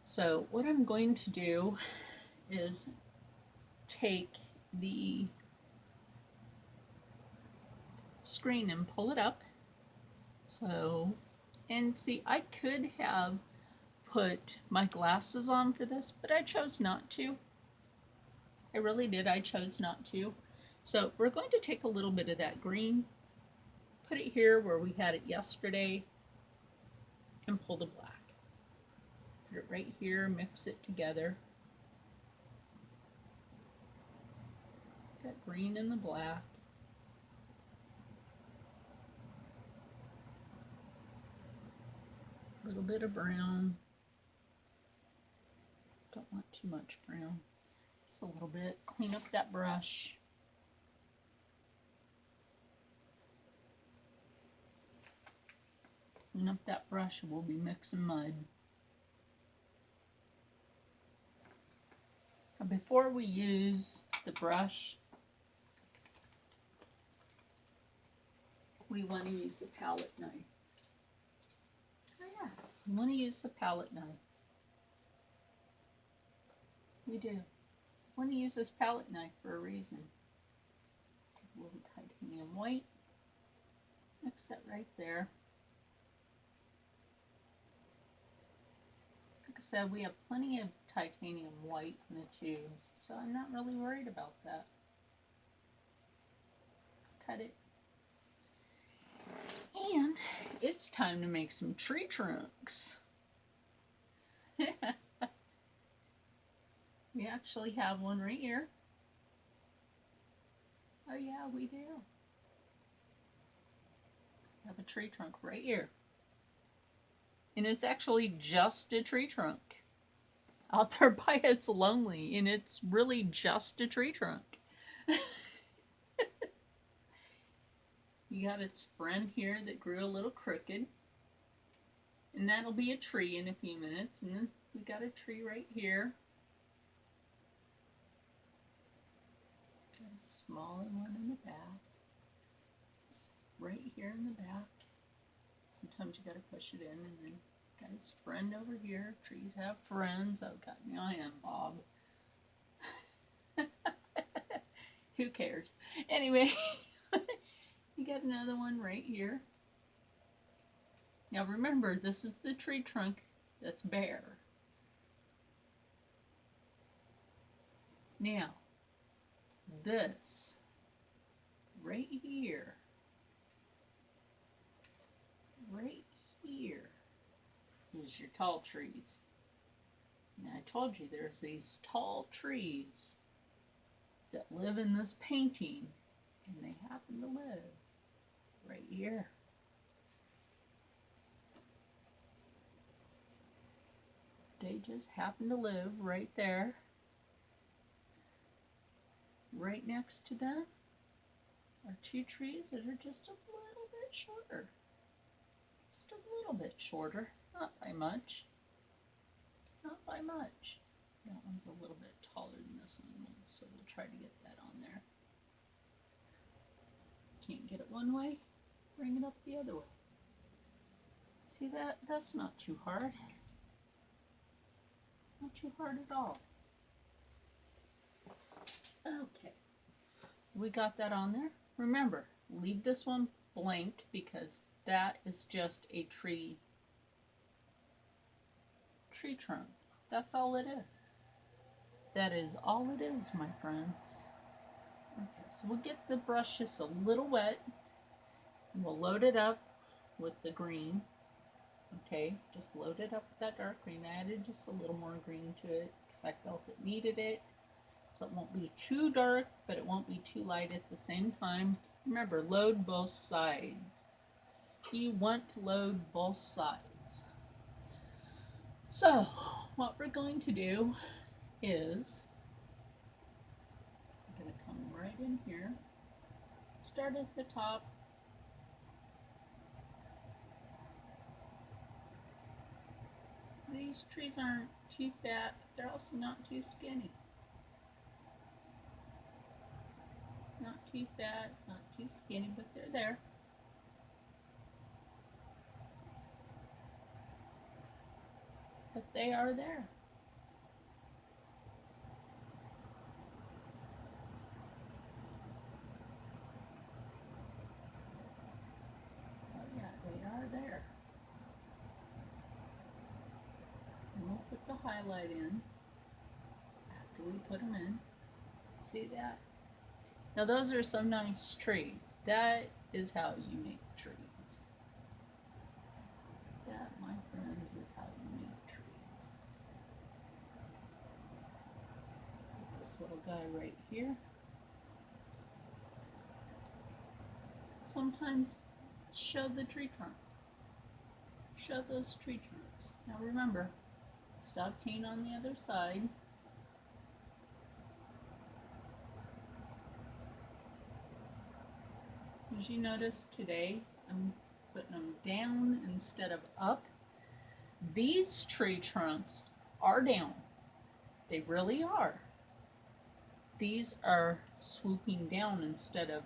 So what I'm going to do is take the screen and pull it up. So, and see, I could have put my glasses on for this, but I chose not to. I really did. I chose not to. So we're going to take a little bit of that green, put it here where we had it yesterday, and pull the black. Put it right here, mix it together. It's that green and the black. A little bit of brown. Don't want too much brown. Just a little bit. Clean up that brush. Clean up that brush and we'll be mixing mud. Now before we use the brush, we want to use the palette knife. Oh yeah, we want to use the palette knife. We do. We want to use this palette knife for a reason. Take a little titanium white. Mix that right there. Like I said, we have plenty of titanium white in the tubes, so I'm not really worried about that. Cut it. And it's time to make some tree trunks. We actually have one right here. Oh yeah, we do. We have a tree trunk right here. And it's actually just a tree trunk. Out there by its lonely, and it's really just a tree trunk. You got its friend here that grew a little crooked. And that'll be a tree in a few minutes. And then we got a tree right here. Got a smaller one in the back. It's right here in the back. Sometimes you gotta push it in, and then got his friend over here. Trees have friends. Oh God, now I am Bob. Who cares? Anyway, you got another one right here. Now remember, this is the tree trunk that's bare. Now, this right here, is your tall trees. Now I told you there's these tall trees that live in this painting, and they happen to live right here. They just happen to live right there. Right next to them are two trees that are just a little bit shorter. Just a little bit shorter, not by much. Not by much. That one's a little bit taller than this one, so we'll try to get that on there. Can't get it one way, bring it up the other way. See that? That's not too hard. Not too hard at all. Okay, we got that on there. Remember, leave this one blank because that is just a tree trunk. That's all it is. That is all it is, my friends. Okay, so we'll get the brush just a little wet. And we'll load it up with the green. Okay, just load it up with that dark green. I added just a little more green to it because I felt it needed it. So it won't be too dark, but it won't be too light at the same time. Remember, load both sides. You want to load both sides. So, what we're going to do is, I'm going to come right in here, start at the top, these trees aren't too fat, but they're also not too skinny. Not too fat, not too skinny, but they're there. But they are there. highlight in after we put them in. See that? Now those are some nice trees. That is how you make trees. That, my friends, is how you make trees. Put this little guy right here. Sometimes show the tree trunk. Show those tree trunks. Now remember, stop paint on the other side. As you notice today, I'm putting them down instead of up. These tree trunks are down. They really are. These are swooping down instead of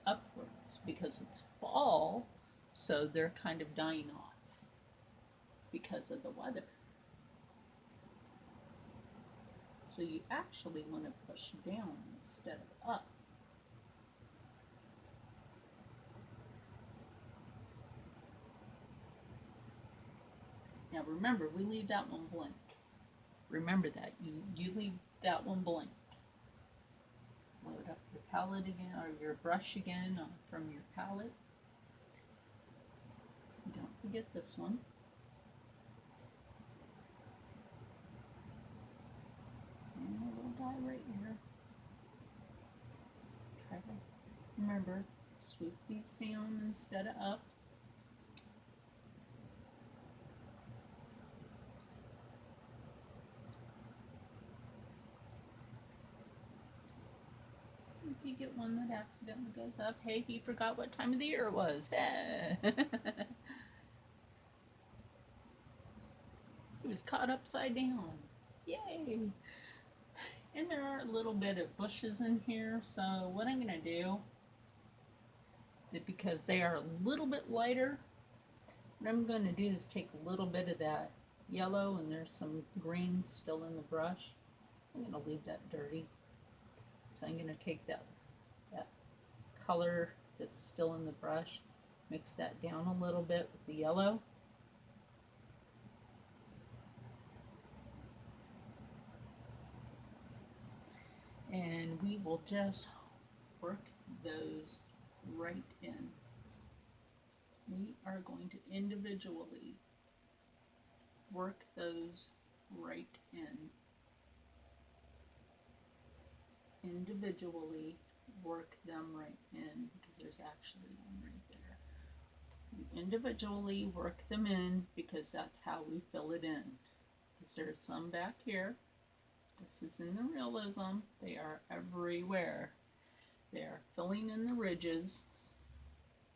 upwards because it's fall, so they're kind of dying off because of the weather. So you actually want to push down instead of up. Now remember, we leave that one blank. Remember that. You leave that one blank. Load up your palette again, or your brush again from your palette. Don't forget this one. And a little guy right here. Try to remember, swoop these down instead of up. If you get one that accidentally goes up, hey, he forgot what time of the year it was. He was caught upside down. Yay! And there are a little bit of bushes in here, so what I'm going to do, because they are a little bit lighter, what I'm going to do is take a little bit of that yellow, and there's some green still in the brush. I'm going to leave that dirty. So I'm going to take that color that's still in the brush, mix that down a little bit with the yellow. And we will just work those right in. We are going to individually work those right in. Individually work them right in, because there's actually one right there. You individually work them in because that's how we fill it in. Because there's some back here. This is in the realism. They are everywhere. They are filling in the ridges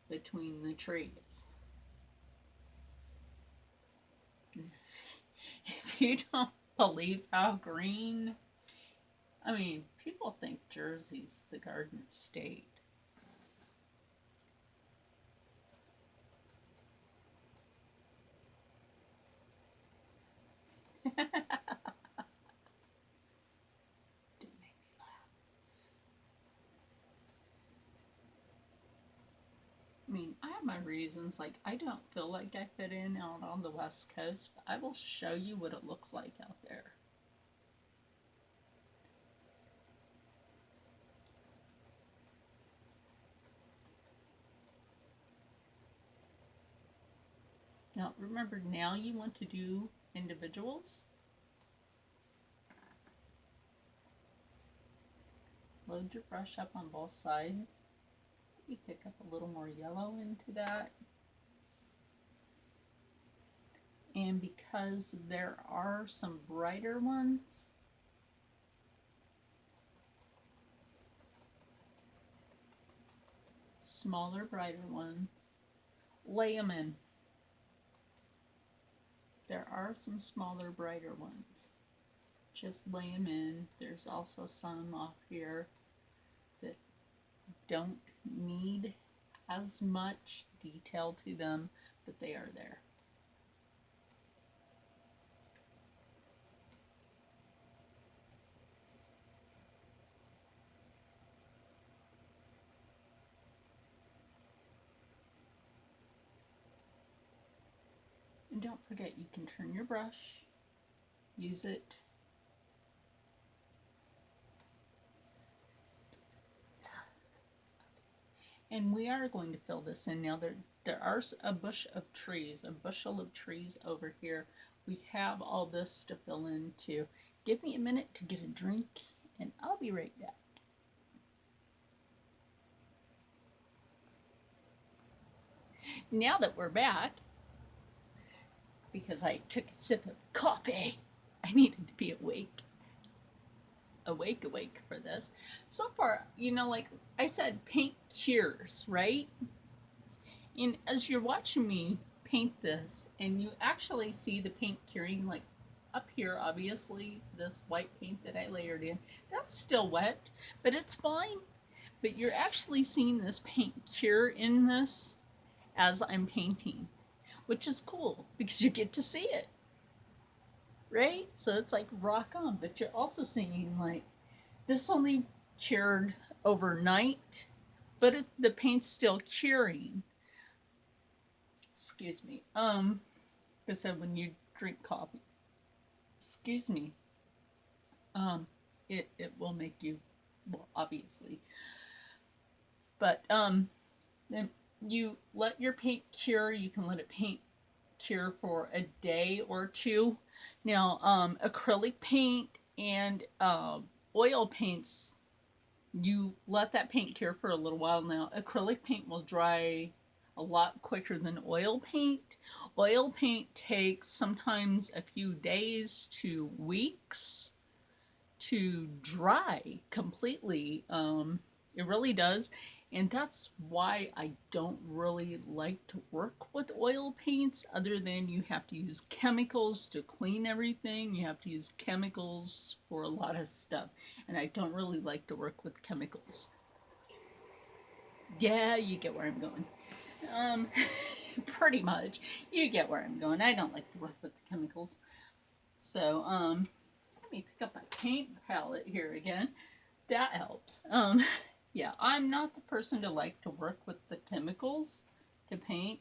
between the trees. If you don't believe how green, I mean, people think Jersey's the Garden State. Didn't make me laugh. I mean, I have my reasons. Like, I don't feel like I fit in out on the West Coast, but I will show you what it looks like out there. Now, remember, now you want to do individuals. Load your brush up on both sides. You pick up a little more yellow into that. And because there are some brighter ones, smaller, brighter ones, lay them in. There are some smaller, brighter ones. Just lay them in. There's also some off here that don't need as much detail to them, but they are there. And don't forget, you can turn your brush use it. And we are going to fill this in now. There are a bushel of trees over here. We have all this to fill in too. Give me a minute to get a drink, and I'll be right back. Now that we're back, because I took a sip of coffee, I needed to be awake for this. So far, like I said, paint cures, right? And as you're watching me paint this, and you actually see the paint curing, like up here, obviously, this white paint that I layered in, that's still wet, but it's fine. But you're actually seeing this paint cure in this as I'm painting, which is cool because you get to see it, right? So it's like rock on, but you're also seeing like this only cured overnight, but the paint's still curing. Excuse me. I said when you drink coffee, excuse me, it will make you, well, obviously, but then you let your paint cure. You can let it paint cure for a day or two. Now, acrylic paint and oil paints, you let that paint cure for a little while. Now, acrylic paint will dry a lot quicker than oil paint. Oil paint takes sometimes a few days to weeks to dry completely. It really does. And that's why I don't really like to work with oil paints, other than you have to use chemicals to clean everything. You have to use chemicals for a lot of stuff. And I don't really like to work with chemicals. Yeah, you get where I'm going. Pretty much. You get where I'm going. I don't like to work with the chemicals. So, let me pick up my paint palette here again. That helps. Yeah, I'm not the person to like to work with the chemicals to paint,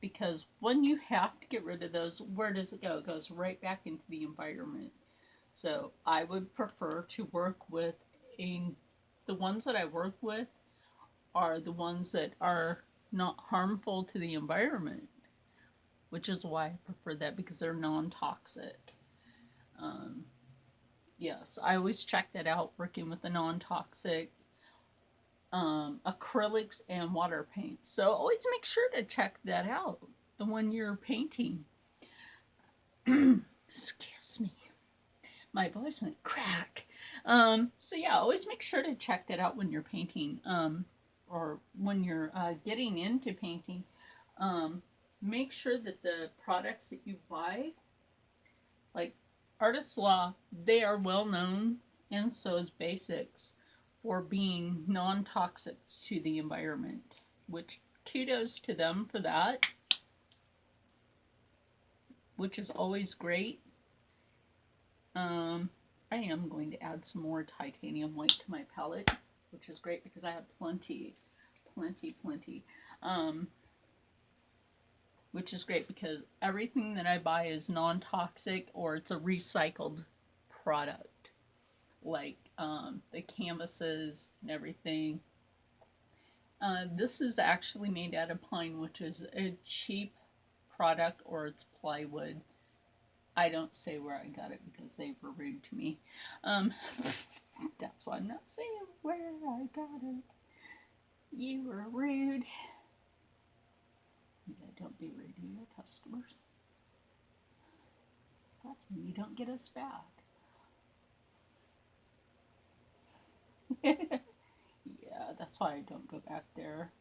because when you have to get rid of those, where does it go? It goes right back into the environment. So I would prefer to work with the ones that I work with are the ones that are not harmful to the environment, which is why I prefer that, because they're non-toxic. Yes, I always check that out working with the non-toxic acrylics and water paints. So always make sure to check that out when you're painting. Excuse me, my voice went crack. So yeah, always make sure to check that out when you're painting, or when you're getting into painting. Make sure that the products that you buy, like Artist's Law, they are well known, and so is Basics, for being non-toxic to the environment, which kudos to them for that, which is always great. I am going to add some more titanium white to my palette, which is great because I have plenty. Which is great because everything that I buy is non-toxic or it's a recycled product, like the canvases and everything. This is actually made out of pine, which is a cheap product, or it's plywood. I don't say where I got it because they were rude to me. That's why I'm not saying where I got it. You were rude. Yeah, don't be rude to your customers. That's when you don't get us back. Yeah, that's why I don't go back there.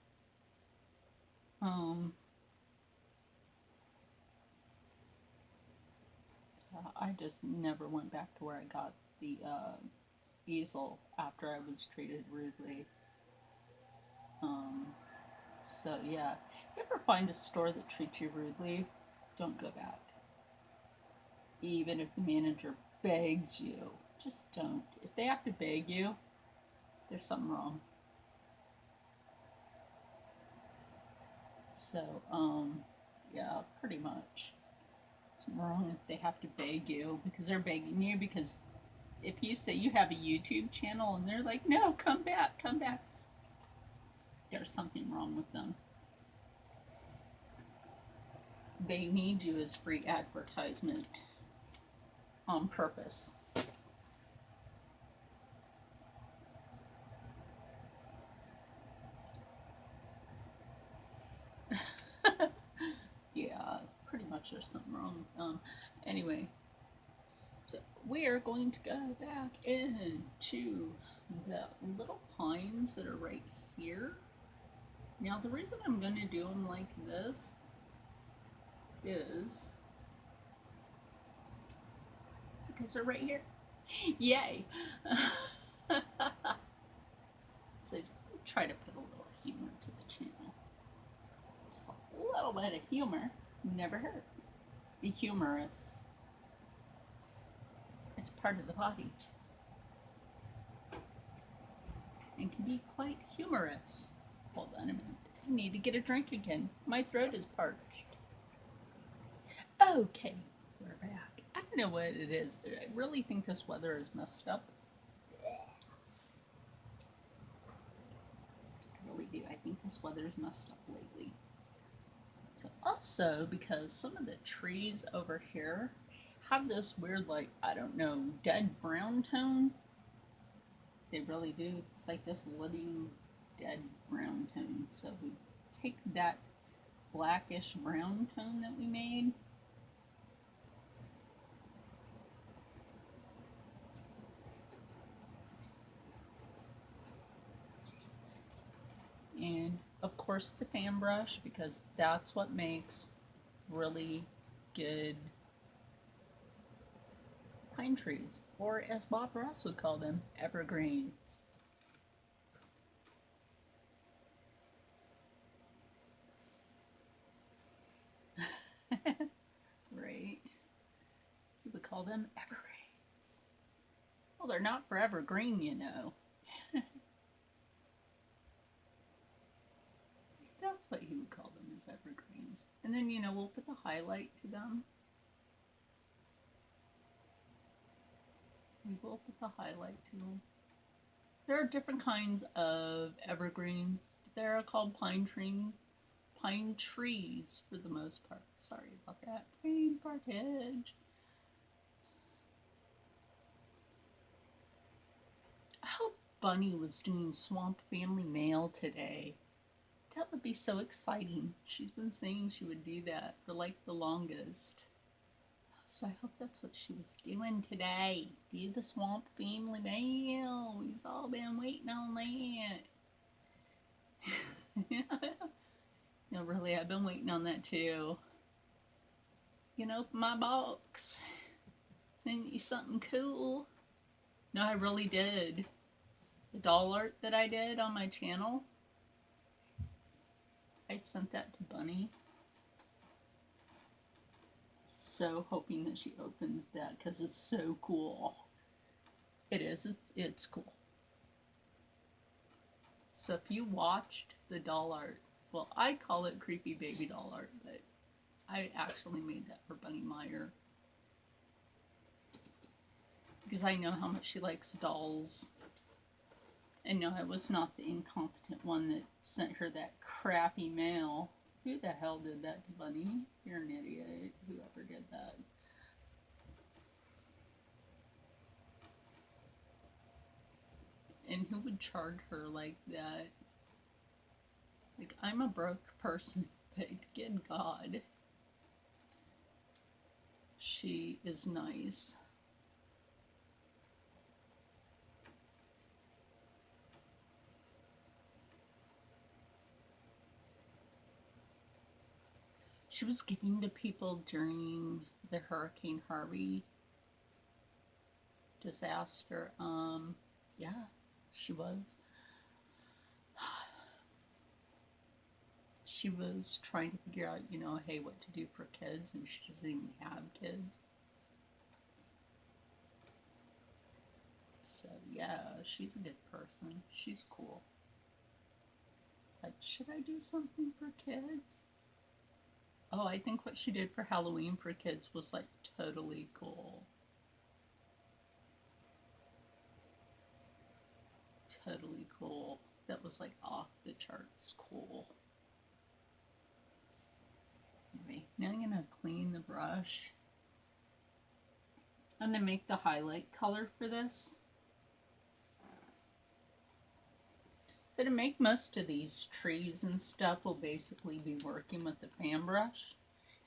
I just never went back to where I got the easel after I was treated rudely. So yeah, if you ever find a store that treats you rudely, don't go back. Even if the manager begs you, just don't. If they have to beg you, there's something wrong. So, yeah, pretty much. Something wrong if they have to beg you because they're begging you because if you say you have a YouTube channel and they're like, no, come back, there's something wrong with them. They need you as free advertisement on purpose. Yeah, pretty much there's something wrong with them. Anyway, so we are going to go back into the little pines that are right here. Now, the reason I'm going to do them like this is because they're right here. Yay! So try to put a little humor to the channel. Just a little bit of humor never hurts. Be humorous. It's part of the body and can be quite humorous. Hold on a minute. I need to get a drink again. My throat is parched. Okay, we're back. I don't know what it is. I really think this weather is messed up. I really do. I think this weather is messed up lately. So also, because some of the trees over here have this weird, like, I don't know, dead brown tone. They really do. It's like this living dead brown tone. So we take that blackish brown tone that we made. And of course the fan brush, because that's what makes really good pine trees, or as Bob Ross would call them, evergreens. Right? You would call them evergreens. Well, they're not forever green, you know. That's what he would call them, as evergreens. And then, you know, we'll put the highlight to them. We will put the highlight to them. There are different kinds of evergreens. They're called pine trees for the most part. Sorry about that. Brain fartage. I hope Bunny was doing Swamp Family Mail today. That would be so exciting. She's been saying she would do that for like the longest. So I hope that's what she was doing today. Do the Swamp Family Mail. We've all been waiting on that. No, really, I've been waiting on that too. You know, open my box. Send you something cool. No, I really did. The doll art that I did on my channel, I sent that to Bunny. So hoping that she opens that because it's so cool. It is. It's cool. So if you watched the doll art, well, I call it creepy baby doll art, but I actually made that for Bunny Meyer because I know how much she likes dolls. And no, I was not the incompetent one that sent her that crappy mail. Who the hell did that to Bunny? You're an idiot, whoever did that. And who would charge her like that? Like, I'm a broke person, but good God, she is nice. She was giving to people during the Hurricane Harvey disaster. Yeah, she was. She was trying to figure out, you know, hey, what to do for kids, and she doesn't even have kids. So, yeah, she's a good person. She's cool. But should I do something for kids? Oh, I think what she did for Halloween for kids was like totally cool. Totally cool. That was like off the charts cool. Anyway, now I'm gonna clean the brush. I'm gonna make the highlight color for this. So to make most of these trees and stuff, we'll basically be working with the fan brush.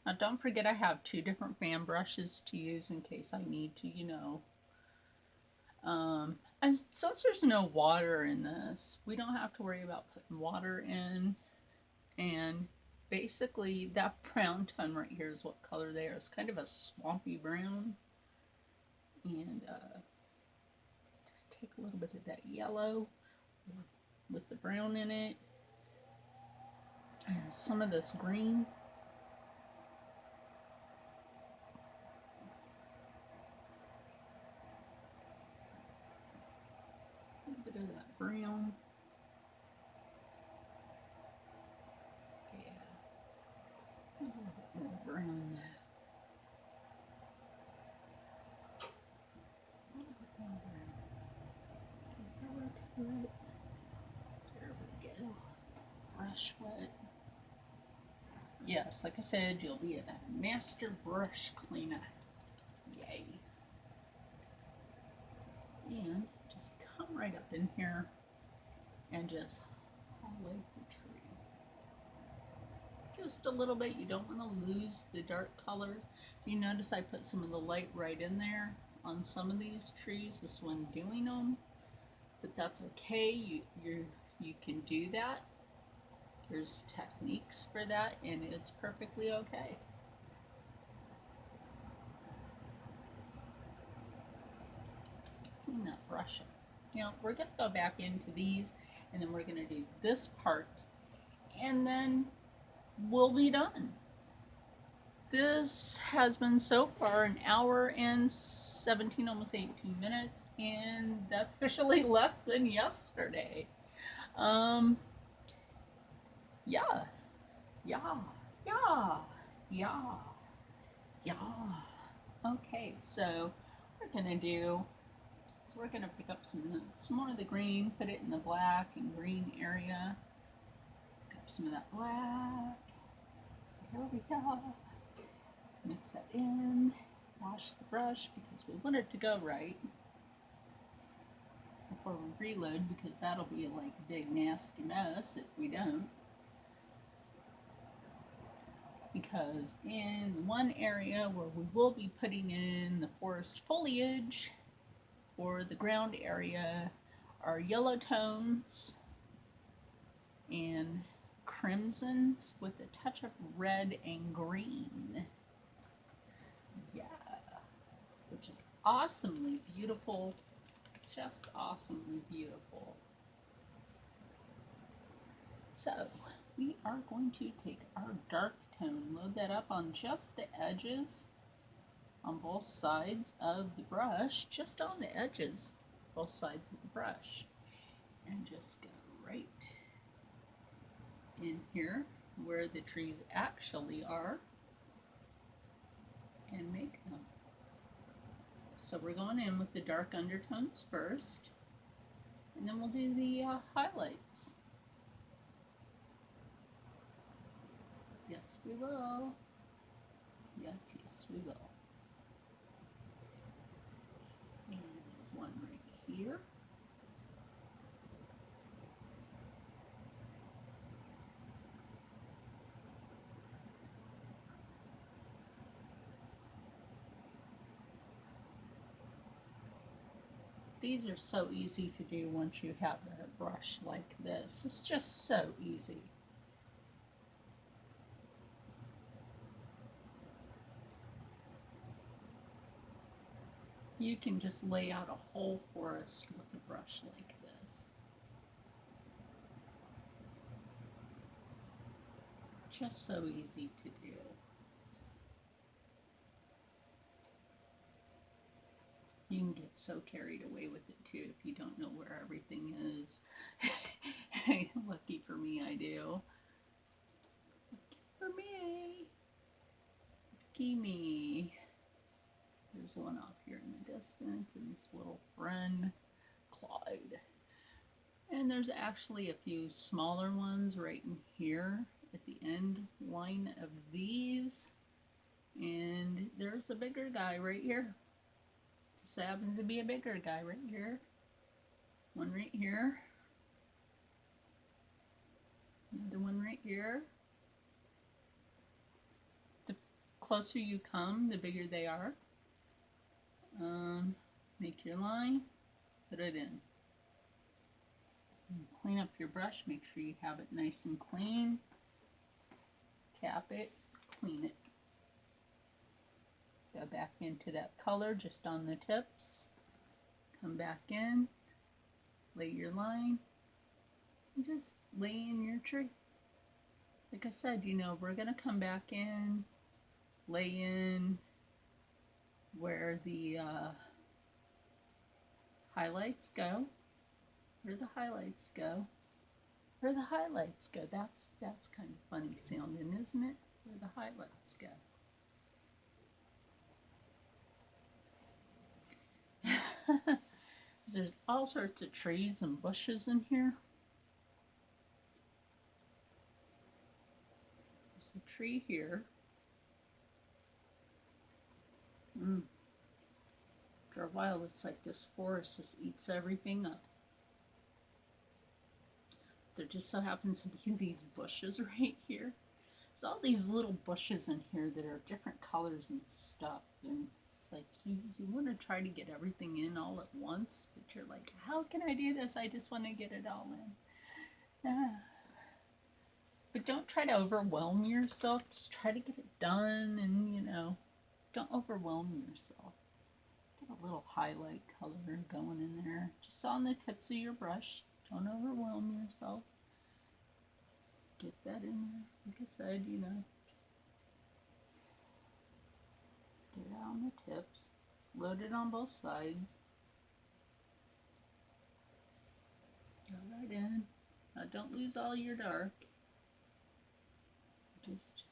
Now don't forget I have two different fan brushes to use in case I need to, you know. And since there's no water in this, we don't have to worry about putting water in. And basically that brown tone right here is what color they are. It's kind of a swampy brown. And just take a little bit of that yellow with the brown in it. And some of this green. A little bit of that brown. Yeah. A little bit more brown there. A little bit more brown. There we go. Brush wet. Yes, like I said, you'll be a master brush cleaner. Yay. And just come right up in here and just highlight the trees. Just a little bit. You don't want to lose the dark colors. If you notice, I put some of the light right in there on some of these trees just when doing them. But that's okay. You can do that. There's techniques for that, and it's perfectly okay. Clean that brush up. You know, we're going to go back into these, and then we're going to do this part, and then we'll be done. This has been so far an hour and 17, almost 18 minutes, and that's officially less than yesterday. Yeah, yeah, yeah, yeah, yeah. Okay, so we're gonna do. So we're gonna pick up some more of the green, put it in the black and green area. Pick up some of that black. Here we go. Mix that in. Wash the brush because we want it to go right before we reload, because that'll be like a big nasty mess if we don't. Because in the one area where we will be putting in the forest foliage, or the ground area, are yellow tones and crimsons with a touch of red and green. Yeah, which is awesomely beautiful, just awesomely beautiful. So we are going to take our dark tone, load that up on just the edges on both sides of the brush, just on the edges, both sides of the brush, and just go right in here where the trees actually are and make them. So we're going in with the dark undertones first, and then we'll do the highlights. Yes, we will. Yes, yes, we will. And there's one right here. These are so easy to do once you have a brush like this. It's just so easy. You can just lay out a whole forest with a brush like this. Just so easy to do. You can get so carried away with it too if you don't know where everything is. Lucky for me, I do. Lucky for me. Lucky me. There's one off here in the distance, and his little friend, Clyde. And there's actually a few smaller ones right in here at the end line of these. And there's a bigger guy right here. This happens to be a bigger guy right here. One right here. Another one right here. The closer you come, the bigger they are. Make your line, put it in. And clean up your brush, make sure you have it nice and clean. Tap it, clean it. Go back into that color just on the tips. Come back in, lay your line, and just lay in your tree. Like I said, you know, we're going to come back in, lay in where the highlights go. Where the highlights go. Where the highlights go. That's kind of funny sounding, isn't it? Where the highlights go. There's all sorts of trees and bushes in here. There's a tree here. After a while, it's like this forest just eats everything up. There just so happens to be these bushes right here. There's all these little bushes in here that are different colors and stuff, and it's like you want to try to get everything in all at once, but you're like, how can I do this? I just want to get it all in. But don't try to overwhelm yourself. Just try to get it done, and you know, don't overwhelm yourself. Get a little highlight color going in there, just on the tips of your brush. Don't overwhelm yourself. Get that in there. Like I said, you know, get it on the tips. Just load it on both sides. Go right in. Now don't lose all your dark. Just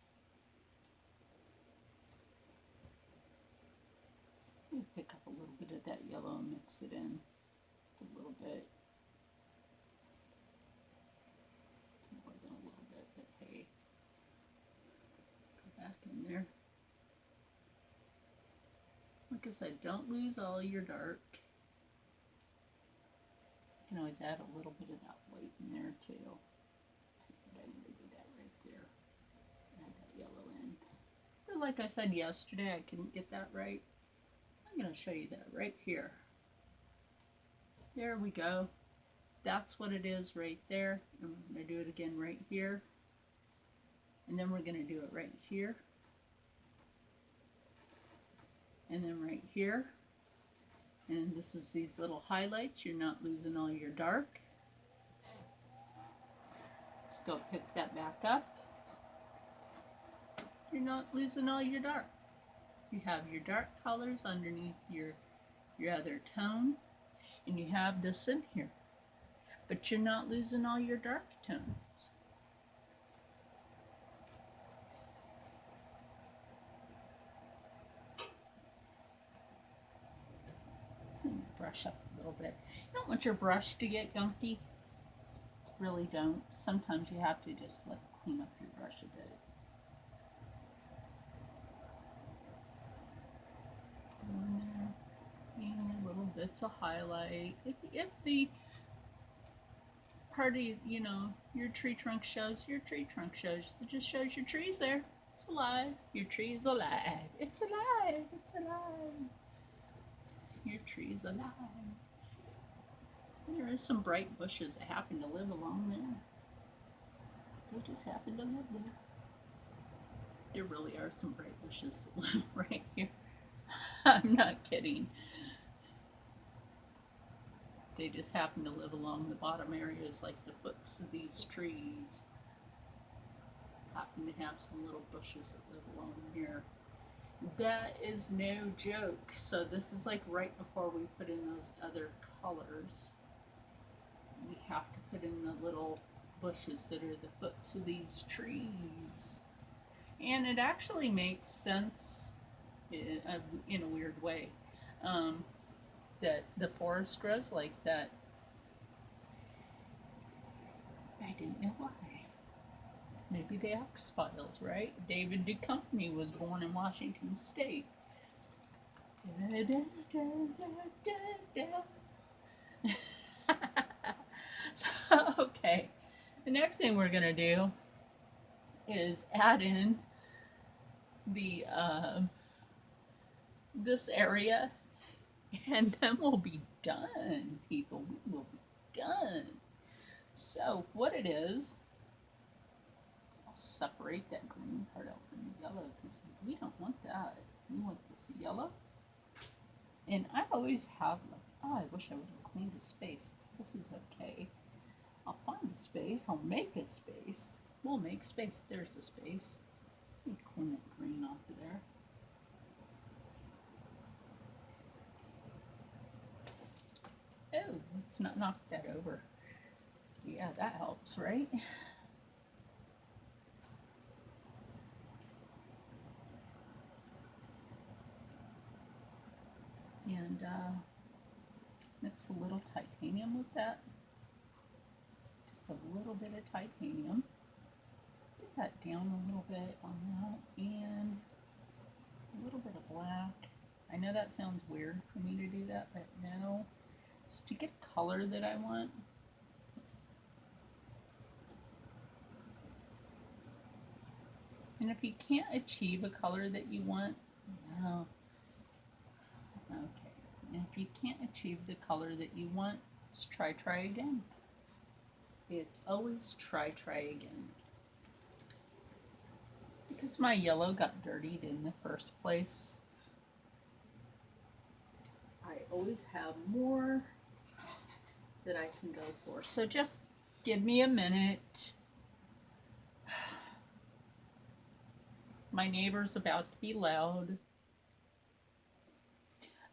pick up a little bit of that yellow and mix it in a little bit. More than a little bit, but hey. Go back in there. Like I said, don't lose all your dark. You can always add a little bit of that white in there too. But I'm going to do that right there. Add that yellow in. But like I said yesterday, I couldn't get that right. I'm going to show you that right here. There we go. That's what it is right there. And we're going to do it again right here. And then we're going to do it right here. And then right here. And this is these little highlights. You're not losing all your dark. Let's go pick that back up. You're not losing all your dark. You have your dark colors underneath your other tone, and you have this in here. But you're not losing all your dark tones. Brush up a little bit. You don't want your brush to get gunky. Really don't. Sometimes you have to just like clean up your brush a bit. In there, and little bits of highlight. If the part of, you know, your tree trunk shows, your tree trunk shows. It just shows your tree's there. It's alive. Your tree is alive. It's alive. It's alive. Your tree's alive. And there is some bright bushes that happen to live along there. They just happen to live there. There really are some bright bushes that live right here. I'm not kidding. They just happen to live along the bottom areas, like the foots of these trees. Happen to have some little bushes that live along here. That is no joke. So this is like right before we put in those other colors. We have to put in the little bushes that are the foots of these trees. And it actually makes sense in a weird way. Um, that the forest grows like that. I didn't know why. Maybe the X Files, right? David Duchovny was born in Washington State. Da, da, da, da, da. So, okay. The next thing we're gonna do is add in the this area, and then we'll be done, people. We will be done. So, what it is, I'll separate that green part out from the yellow because we don't want that. We want this yellow. And I always have like, oh, I wish I would have cleaned a space. This is okay. I'll find a space. I'll make a space. We'll make space. There's a space. Let me clean that green off of there. Oh, let's not knock that over. Yeah, that helps, right? And mix a little titanium with that. Just a little bit of titanium. Get that down a little bit on that. And a little bit of black. I know that sounds weird for me to do that, but no. It's to get color that I want. And if you can't achieve a color that you want, no. Okay. And if you can't achieve the color that you want, it's try again. It's always try again. Because my yellow got dirtied in the first place, I always have more that I can go for. So just give me a minute. My neighbor's about to be loud.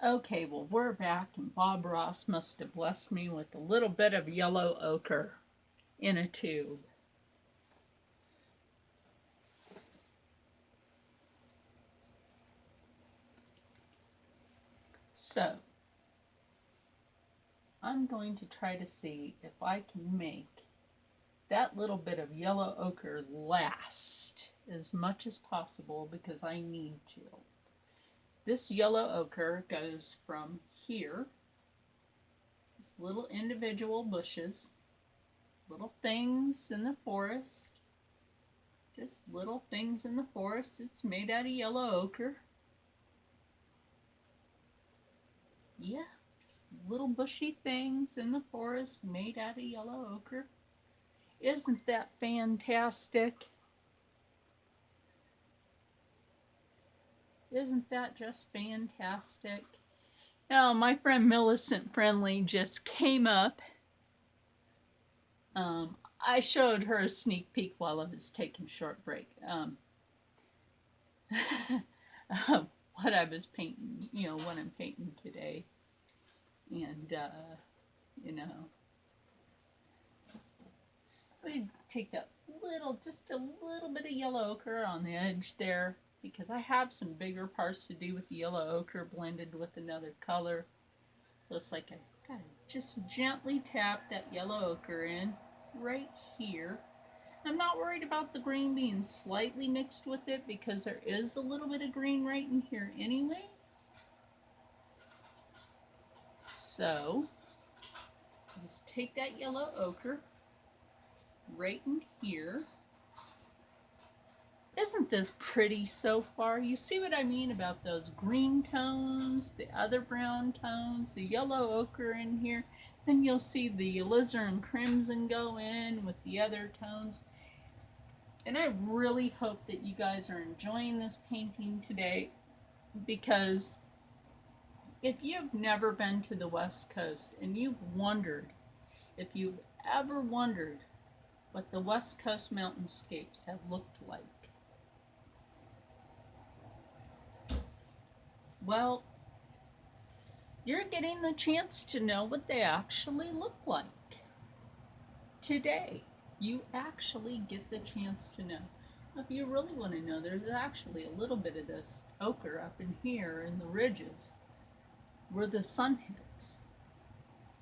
Okay, well, we're back, and Bob Ross must have blessed me with a little bit of yellow ochre in a tube. So, I'm going to try to see if I can make that little bit of yellow ochre last as much as possible because I need to. This yellow ochre goes from here, these little individual bushes, little things in the forest, just little things in the forest. It's made out of yellow ochre. Yeah, just little bushy things in the forest made out of yellow ochre. Isn't that fantastic? Isn't that just fantastic? Now, my friend Millicent Friendly just came up. I showed her a sneak peek while I was taking a short break. What I was painting, what I'm painting today. And, we take that just a little bit of yellow ochre on the edge there because I have some bigger parts to do with the yellow ochre blended with another color. So it's like I gotta just gently tap that yellow ochre in right here. I'm not worried about the green being slightly mixed with it because there is a little bit of green right in here anyway. So just take that yellow ochre right in here. Isn't this pretty so far? You see what I mean about those green tones, the other brown tones, the yellow ochre in here. Then you'll see the alizarin crimson go in with the other tones. And I really hope that you guys are enjoying this painting today because if you've never been to the West Coast and if you've ever wondered what the West Coast mountainscapes have looked like, well, you're getting the chance to know what they actually look like today. You actually get the chance to know. If you really want to know, there's actually a little bit of this ochre up in here in the ridges where the sun hits.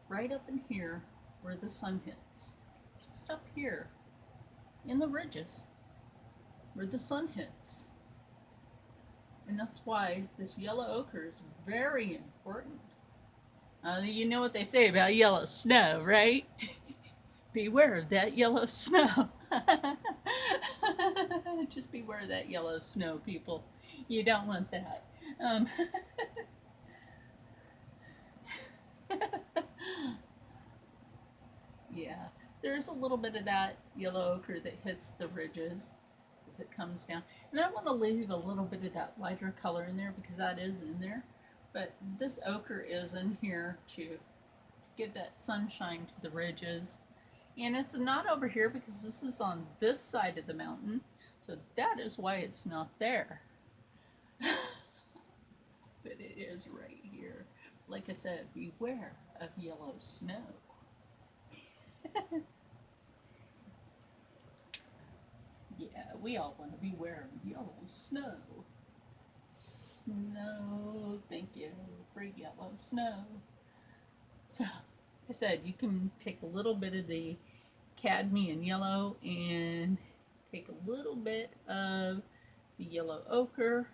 Right up in here where the sun hits. Just up here in the ridges where the sun hits. And that's why this yellow ochre is very important. You know what they say about yellow snow, right? Beware of that yellow snow. Just beware of that yellow snow, people. You don't want that. Um, yeah, there's a little bit of that yellow ochre that hits the ridges as it comes down. And I want to leave a little bit of that lighter color in there because that is in there. But this ochre is in here to give that sunshine to the ridges. And it's not over here because this is on this side of the mountain. So that is why it's not there. But it is right here. Like I said, beware of yellow snow. Yeah, we all want to beware of yellow snow. Snow, thank you for yellow snow. So, like I said, you can take a little bit of the cadmium yellow and take a little bit of the yellow ochre.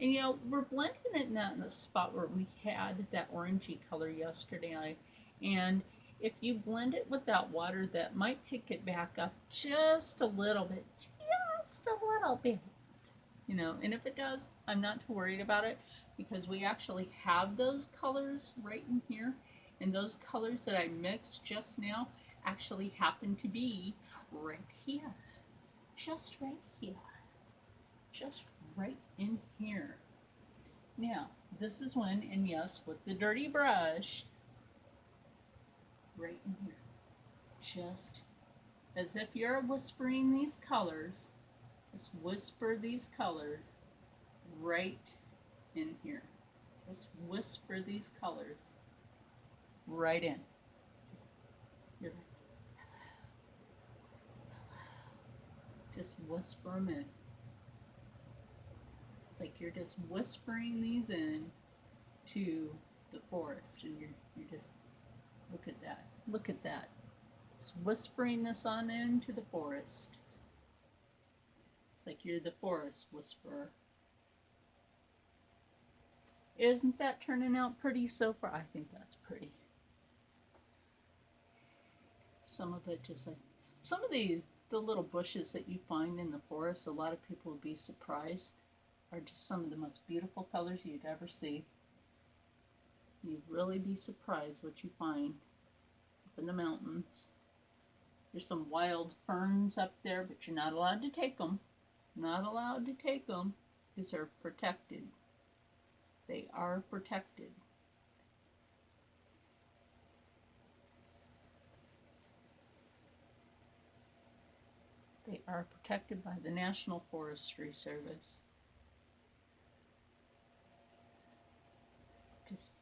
And we're blending it not in the spot where we had that orangey color yesterday. And if you blend it without water, that might pick it back up just a little bit. Just a little bit. And if it does, I'm not too worried about it because we actually have those colors right in here. And those colors that I mixed just now actually happen to be right here. Just right here. Just right in here. Now, this is when, and yes, with the dirty brush, right in here. Just as if you're whispering these colors, just whisper these colors right in here. Just whisper these colors right in. You're like, just whisper them in. It's like you're just whispering these in to the forest, and you're just look at that. Look at that. Just whispering this on into the forest. It's like you're the forest whisperer. Isn't that turning out pretty so far? I think that's pretty. Some of it just like some of the little bushes that you find in the forest, a lot of people would be surprised, are just some of the most beautiful colors you'd ever see. You'd really be surprised what you find up in the mountains. There's some wild ferns up there, but you're not allowed to take them. Not allowed to take them because they're protected. They are protected. They are protected by the National Forestry Service. Just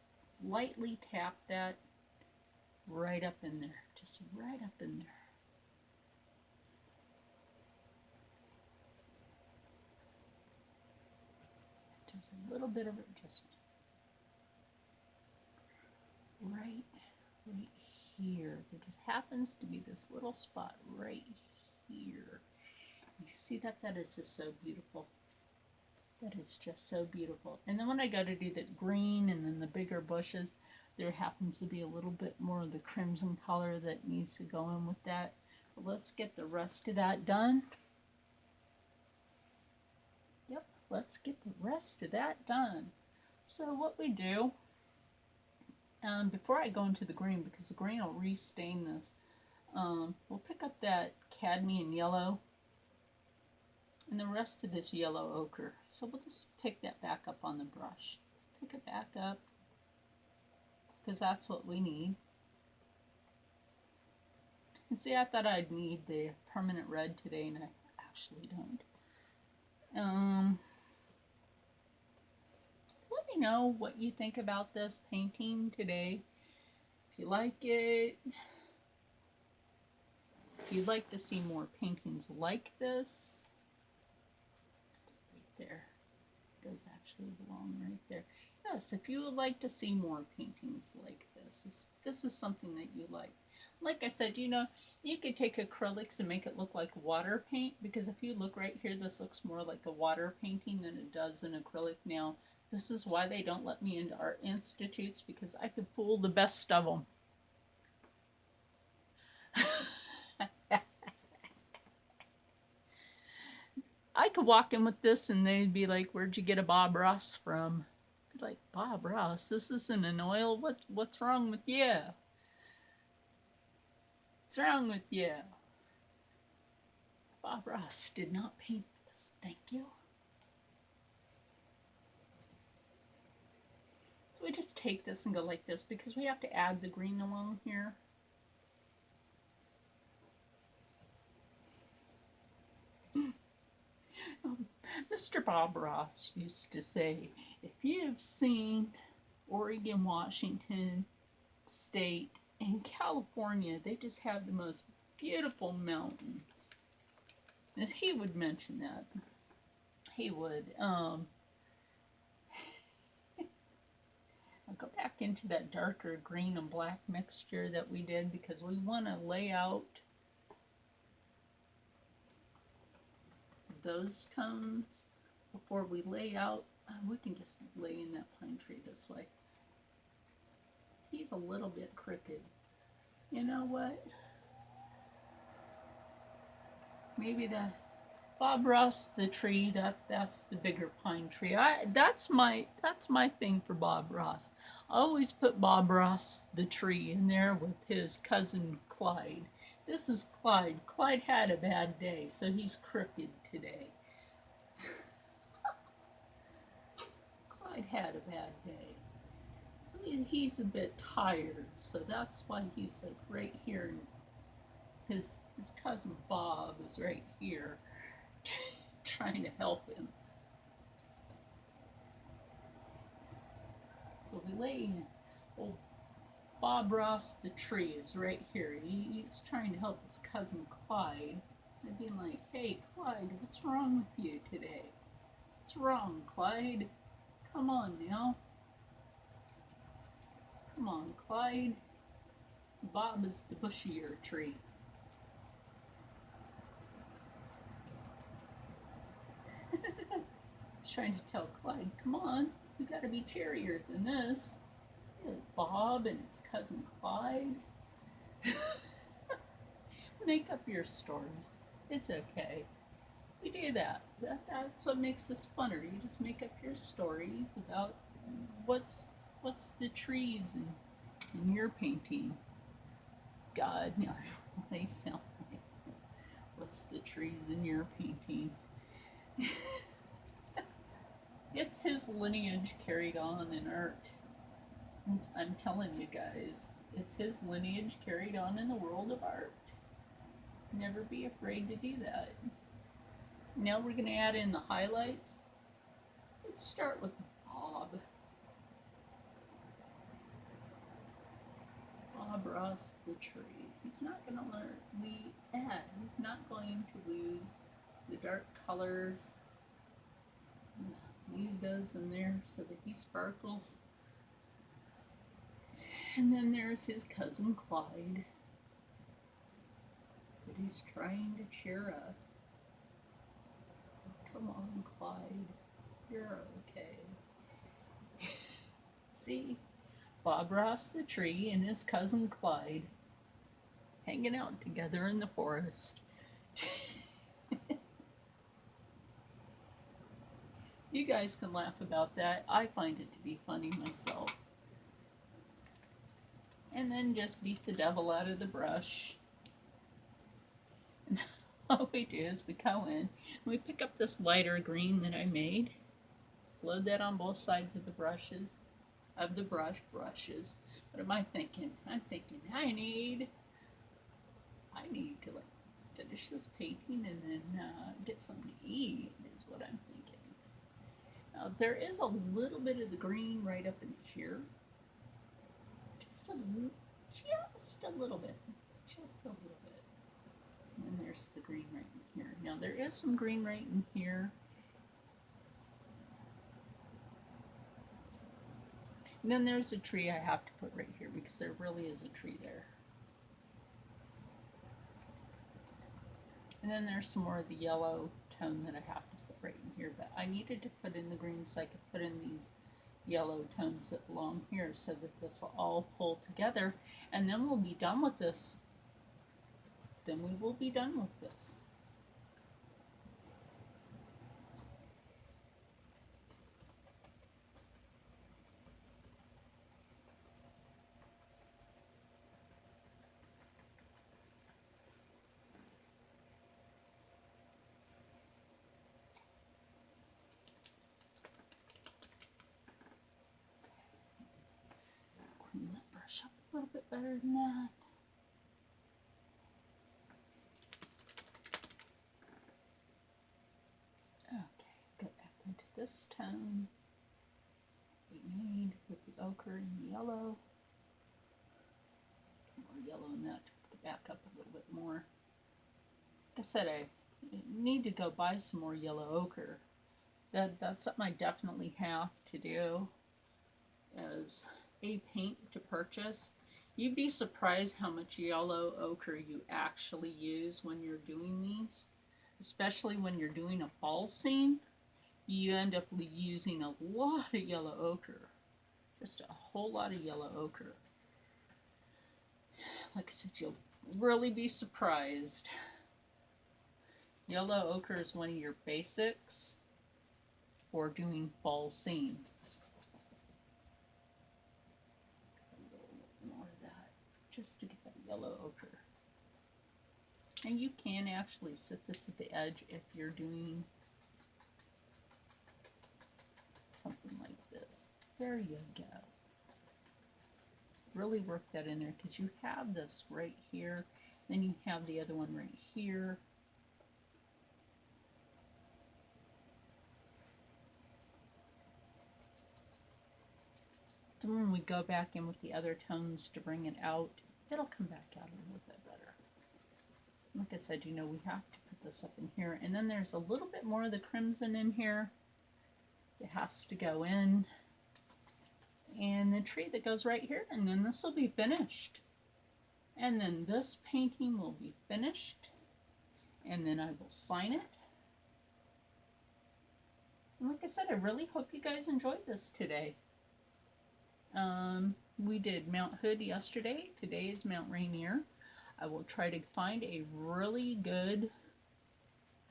lightly tap that right up in there. Just right up in there. Just a little bit of it just right here. There just happens to be this little spot right here. You see that? That is just so beautiful. That is just so beautiful. And then when I go to do the green and then the bigger bushes, there happens to be a little bit more of the crimson color that needs to go in with that. But let's get the rest of that done. Yep, let's get the rest of that done. So what we do, before I go into the green, because the green will restain this, we'll pick up that cadmium yellow and the rest of this yellow ochre. So we'll just pick that back up on the brush. Pick it back up because that's what we need. And see, I thought I'd need the permanent red today, and I actually don't. Let me know what you think about this painting today. If you like it, if you'd like to see more paintings like this, there. It does actually belong right there. Yes, if you would like to see more paintings like this is something that you like. Like I said, you could take acrylics and make it look like water paint, because if you look right here, this looks more like a water painting than it does an acrylic. Now, this is why they don't let me into art institutes, because I could fool the best of them. I could walk in with this and they'd be like, "Where'd you get a Bob Ross from?" I'd be like, "Bob Ross? This isn't an oil. What's wrong with you? What's wrong with you?" Bob Ross did not paint this. Thank you. So we just take this and go like this, because we have to add the green along here. Mr. Bob Ross used to say, if you've seen Oregon, Washington State, and California, they just have the most beautiful mountains. And he would mention that. He would. I'll go back into that darker green and black mixture that we did, because we want to lay out those tones before we lay out. We can just lay in that pine tree this way. He's a little bit crooked. You know what? Maybe the Bob Ross, the tree. That's the bigger pine tree. That's my thing for Bob Ross. I always put Bob Ross, the tree, in there with his cousin Clyde. This is Clyde. Clyde had a bad day, so he's crooked today. Clyde had a bad day. So he's a bit tired, so that's why he's like right here. His cousin Bob is right here trying to help him. So we lay in. Well, Bob Ross, the tree, is right here. He's trying to help his cousin Clyde. I'd be like, "Hey, Clyde, what's wrong with you today? What's wrong, Clyde? Come on now. Come on, Clyde." Bob is the bushier tree. He's trying to tell Clyde, "Come on, you gotta be cheerier than this." Bob and his cousin Clyde. Make up your stories. It's okay. We do that. That's what makes this funner. You just make up your stories about what's the trees in your painting. God, no, they sound like, what's the trees in your painting? It's his lineage carried on in art. I'm telling you guys, it's his lineage carried on in the world of art. Never be afraid to do that. Now we're going to add in the highlights. Let's start with Bob. Bob Ross, the tree. He's not going to he's not going to lose the dark colors. Leave those in there so that he sparkles. And then there's his cousin Clyde. But he's trying to cheer up. Come on, Clyde. You're okay. See? Bob Ross the tree and his cousin Clyde hanging out together in the forest. You guys can laugh about that. I find it to be funny myself. And then just beat the devil out of the brush. And what we do is we go in and we pick up this lighter green that I made. Just load that on both sides of the brushes. Brushes. What am I thinking? I'm thinking I need to like finish this painting and then get something to eat is what I'm thinking. Now there is a little bit of the green right up in here. Just a little bit. And then there's the green right in here. Now there is some green right in here. And then there's a tree I have to put right here because there really is a tree there. And then there's some more of the yellow tone that I have to put right in here. But I needed to put in the green so I could put in these yellow tones that belong here so that this will all pull together. And then we'll be done with this. Then we will be done with this. Clean that brush up a little bit better than that. Okay, go back into this tone we made with the ochre and the yellow. More yellow in that to back up a little bit more. Like I said, I need to go buy some more yellow ochre. That's something I definitely have to do, is a paint to purchase. You'd be surprised how much yellow ochre you actually use when you're doing these, especially when you're doing a fall scene. You end up using a lot of yellow ochre, just a whole lot of yellow ochre. Like I said, you'll really be surprised. Yellow ochre is one of your basics for doing fall scenes. A little bit more of that, just to get that yellow ochre. And you can actually set this at the edge if you're doing something like this. There you go. Really work that in there because you have this right here, then you have the other one right here. Then when we go back in with the other tones to bring it out, it'll come back out a little bit better. Like I said, you know, we have to put this up in here. And then there's a little bit more of the crimson in here. It has to go in. And the tree that goes right here, and then this will be finished. And then this painting will be finished. And then I will sign it. And like I said, I really hope you guys enjoyed this today. We did Mount Hood yesterday. Today is Mount Rainier. I will try to find a really good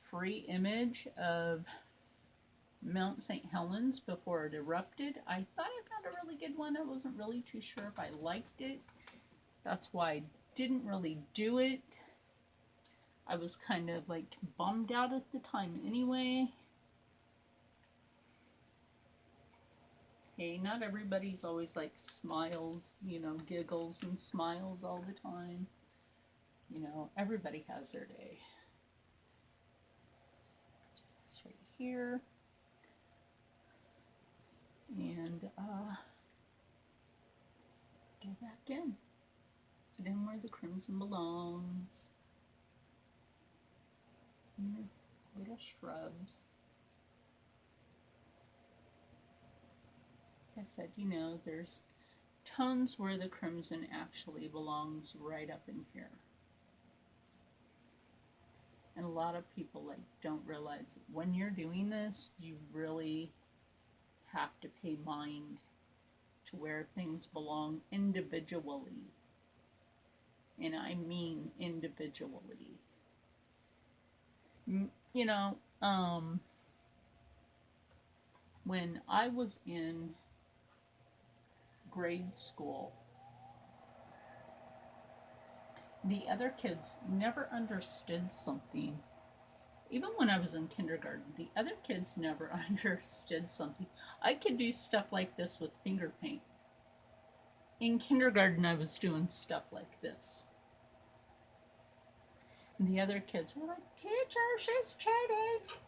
free image of Mount St. Helens before it erupted. I thought I found a really good one. I wasn't really too sure if I liked it. That's why I didn't really do it. I was kind of like bummed out at the time anyway. Hey, not everybody's always like smiles, you know, giggles and smiles all the time. You know, everybody has their day. Put this right here. And go back in. Put in where the crimson belongs. And your little shrubs. Like I said, you know, there's tones where the crimson actually belongs right up in here. And a lot of people like don't realize that when you're doing this, you really have to pay mind to where things belong individually. And I mean individually. You know, when I was in grade school, the other kids never understood something. Even when I was in kindergarten, the other kids never understood something. I could do stuff like this with finger paint. In kindergarten, I was doing stuff like this. And the other kids were like, "Teacher, she's cheating."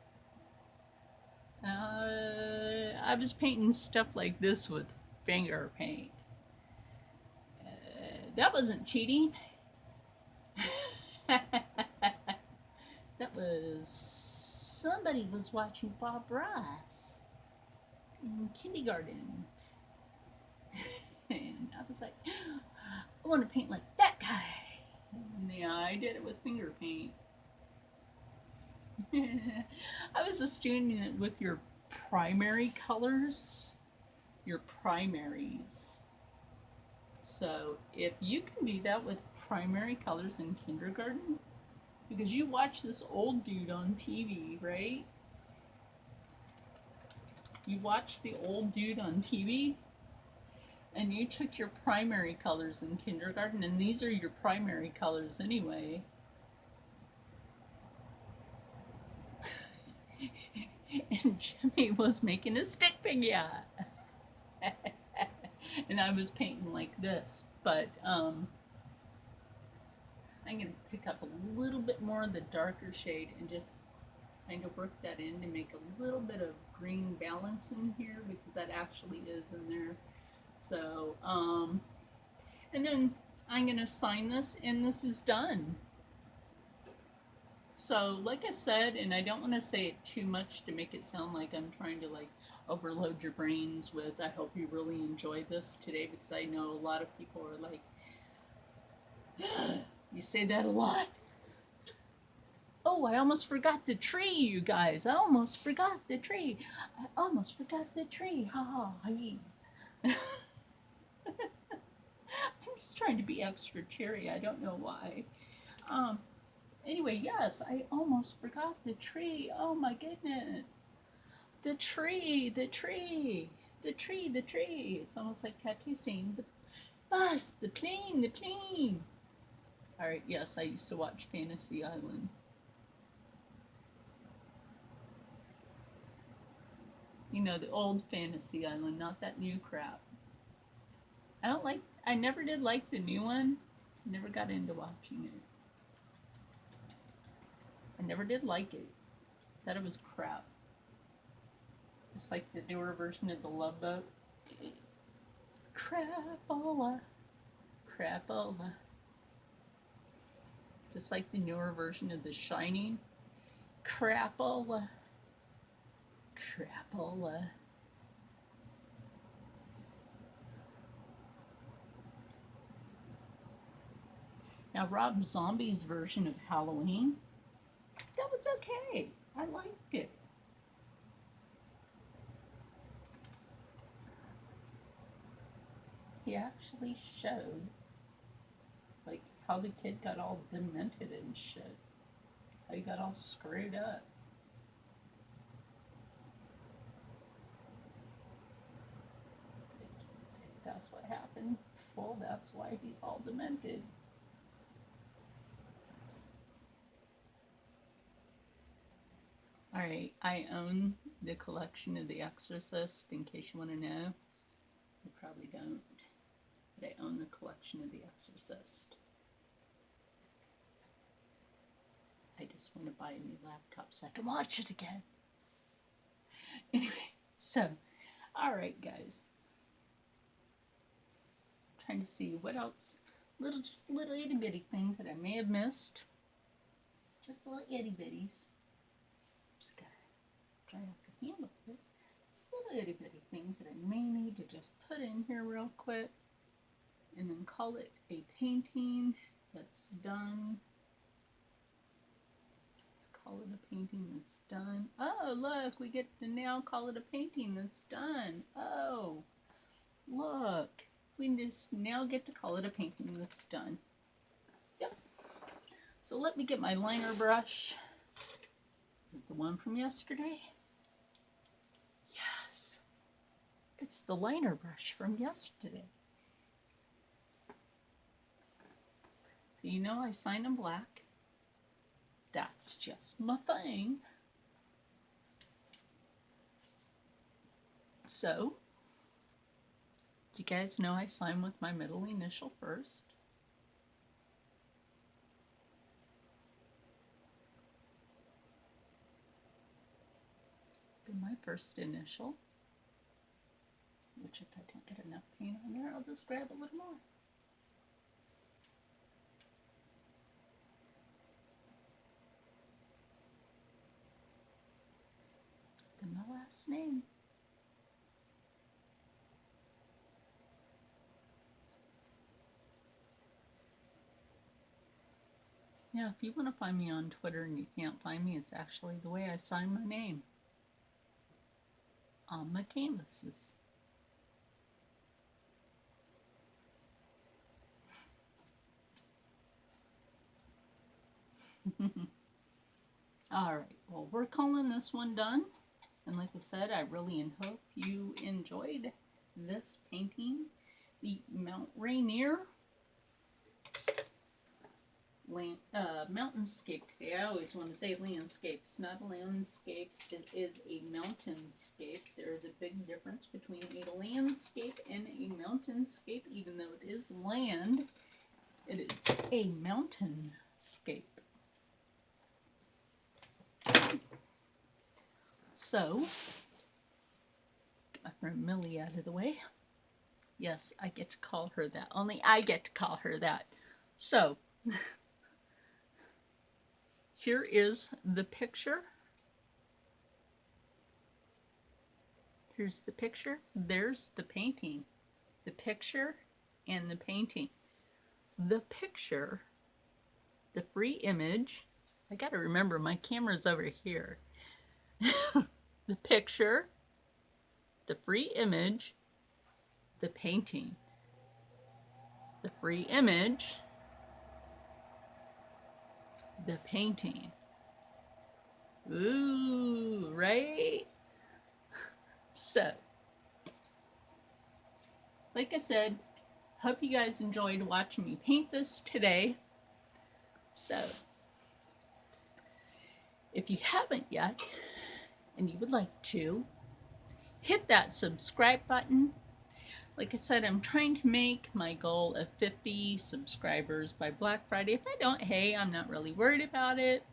I was painting stuff like this with finger paint. That wasn't cheating. That was somebody was watching Bob Ross in kindergarten. And I was like, I want to paint like that guy. And yeah, I did it with finger paint. I was just doing it with your primary colors, your primaries. So if you can do that with primary colors in kindergarten, because you watch this old dude on TV, right? You watch the old dude on TV, and you took your primary colors in kindergarten, and these are your primary colors anyway. And Jimmy was making a stick figure. And I was painting like this, but I'm going to pick up a little bit more of the darker shade and just kind of work that in to make a little bit of green balance in here, because that actually is in there. So, and then I'm going to sign this, and this is done. So, like I said, and I don't want to say it too much to make it sound like I'm trying to like overload your brains with, I hope you really enjoy this today, because I know a lot of people are like, you say that a lot. Oh, I almost forgot the tree, you guys. I almost forgot the tree. I almost forgot the tree. Ha ha. I'm just trying to be extra cheery. I don't know why. Anyway, yes, I almost forgot the tree. Oh my goodness. The tree, the tree, the tree, the tree. It's almost like Kathy saying the bus, the plane, the plane. All right, yes, I used to watch Fantasy Island. You know, the old Fantasy Island, not that new crap. I never did like the new one. Never got into watching it. I never did like it. Thought it was crap. Just like the newer version of the Love Boat. Crapola. Crapola. Just like the newer version of The Shining. Crapola. Crapola. Now, Rob Zombie's version of Halloween, that was okay. I liked it. He actually showed like how the kid got all demented and shit. How he got all screwed up. If that's what happened, well, that's why he's all demented. Alright, I own the collection of The Exorcist, in case you want to know. You probably don't. But I own the collection of The Exorcist. I just want to buy a new laptop so I can watch it again. Anyway, so, alright guys. I'm trying to see what else. Just little itty bitty things that I may have missed. Just little itty bitties. Just gotta dry out the handle here. Just little itty bitty things that I may need to just put in here real quick. And then call it a painting that's done. Call it a painting that's done. Oh, look, we get to now call it a painting that's done. Oh, look, we just now get to call it a painting that's done. Yep. So let me get my liner brush. Is it the one from yesterday? Yes. It's the liner brush from yesterday. So you know I sign in black. That's just my thing. So, do you guys know I sign with my middle initial first? Then my first initial, which if I don't get enough paint on there, I'll just grab a little more. Then my last name. Yeah, if you want to find me on Twitter and you can't find me, it's actually the way I sign my name on my canvases. All right, well, we're calling this one done. And like I said, I really hope you enjoyed this painting, the Mount Rainier mountainscape. Okay, I always want to say landscape. It's not a landscape, it is a mountainscape. There's a big difference between a landscape and a mountainscape. Even though it is land, it is a mountainscape. So, get my friend Millie out of the way. Yes, I get to call her that. Only I get to call her that. So, here is the picture. Here's the picture. There's the painting. The picture and the painting. The picture, the free image. I gotta remember my camera's over here. The picture, the free image, the painting. The free image, the painting. Ooh, right? So, like I said, hope you guys enjoyed watching me paint this today. So, if you haven't yet, and you would like to, hit that subscribe button. Like I said, I'm trying to make my goal of 50 subscribers by Black Friday. If I don't, hey, I'm not really worried about it.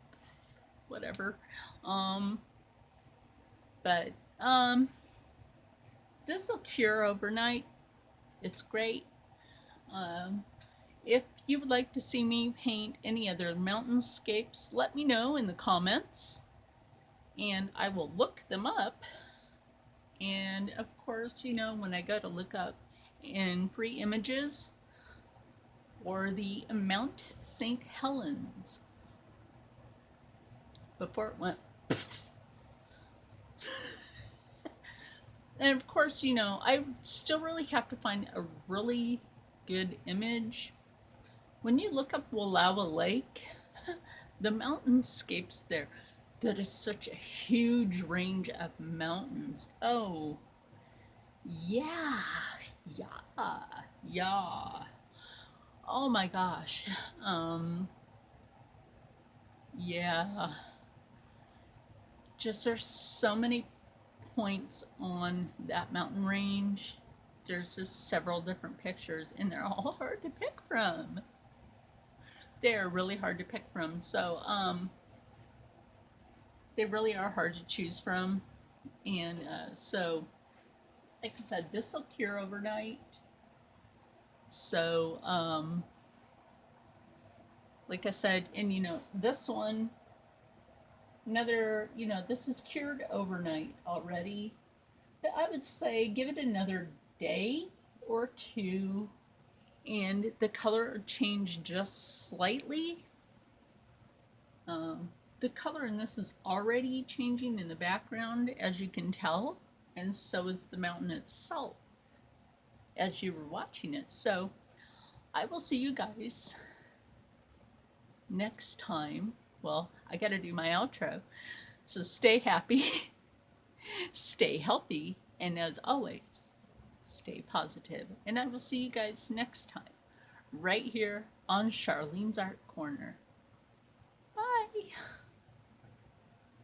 Whatever. But this will cure overnight. It's great. If you would like to see me paint any other mountainscapes, let me know in the comments, and I will look them up. And of course, you know, when I go to look up in free images or the Mount St. Helens, before it went and of course, you know, I still really have to find a really good image. When you look up Wallowa Lake, the mountainscapes there, that is such a huge range of mountains. Oh, yeah, yeah. Oh my gosh. Yeah. Just there's so many points on that mountain range. There's just several different pictures, and they're all hard to pick from. They're really hard to pick from. So, they really are hard to choose from. And so, like I said, this will cure overnight. So, like I said, and you know, this one, another, you know, this is cured overnight already. But I would say give it another day or two, and the color will change just slightly. The color in this is already changing in the background, as you can tell, and so is the mountain itself as you were watching it. So I will see you guys next time. Well, I gotta do my outro. So stay happy, stay healthy, and as always, stay positive. And I will see you guys next time, right here on Charlene's Art Corner. Bye.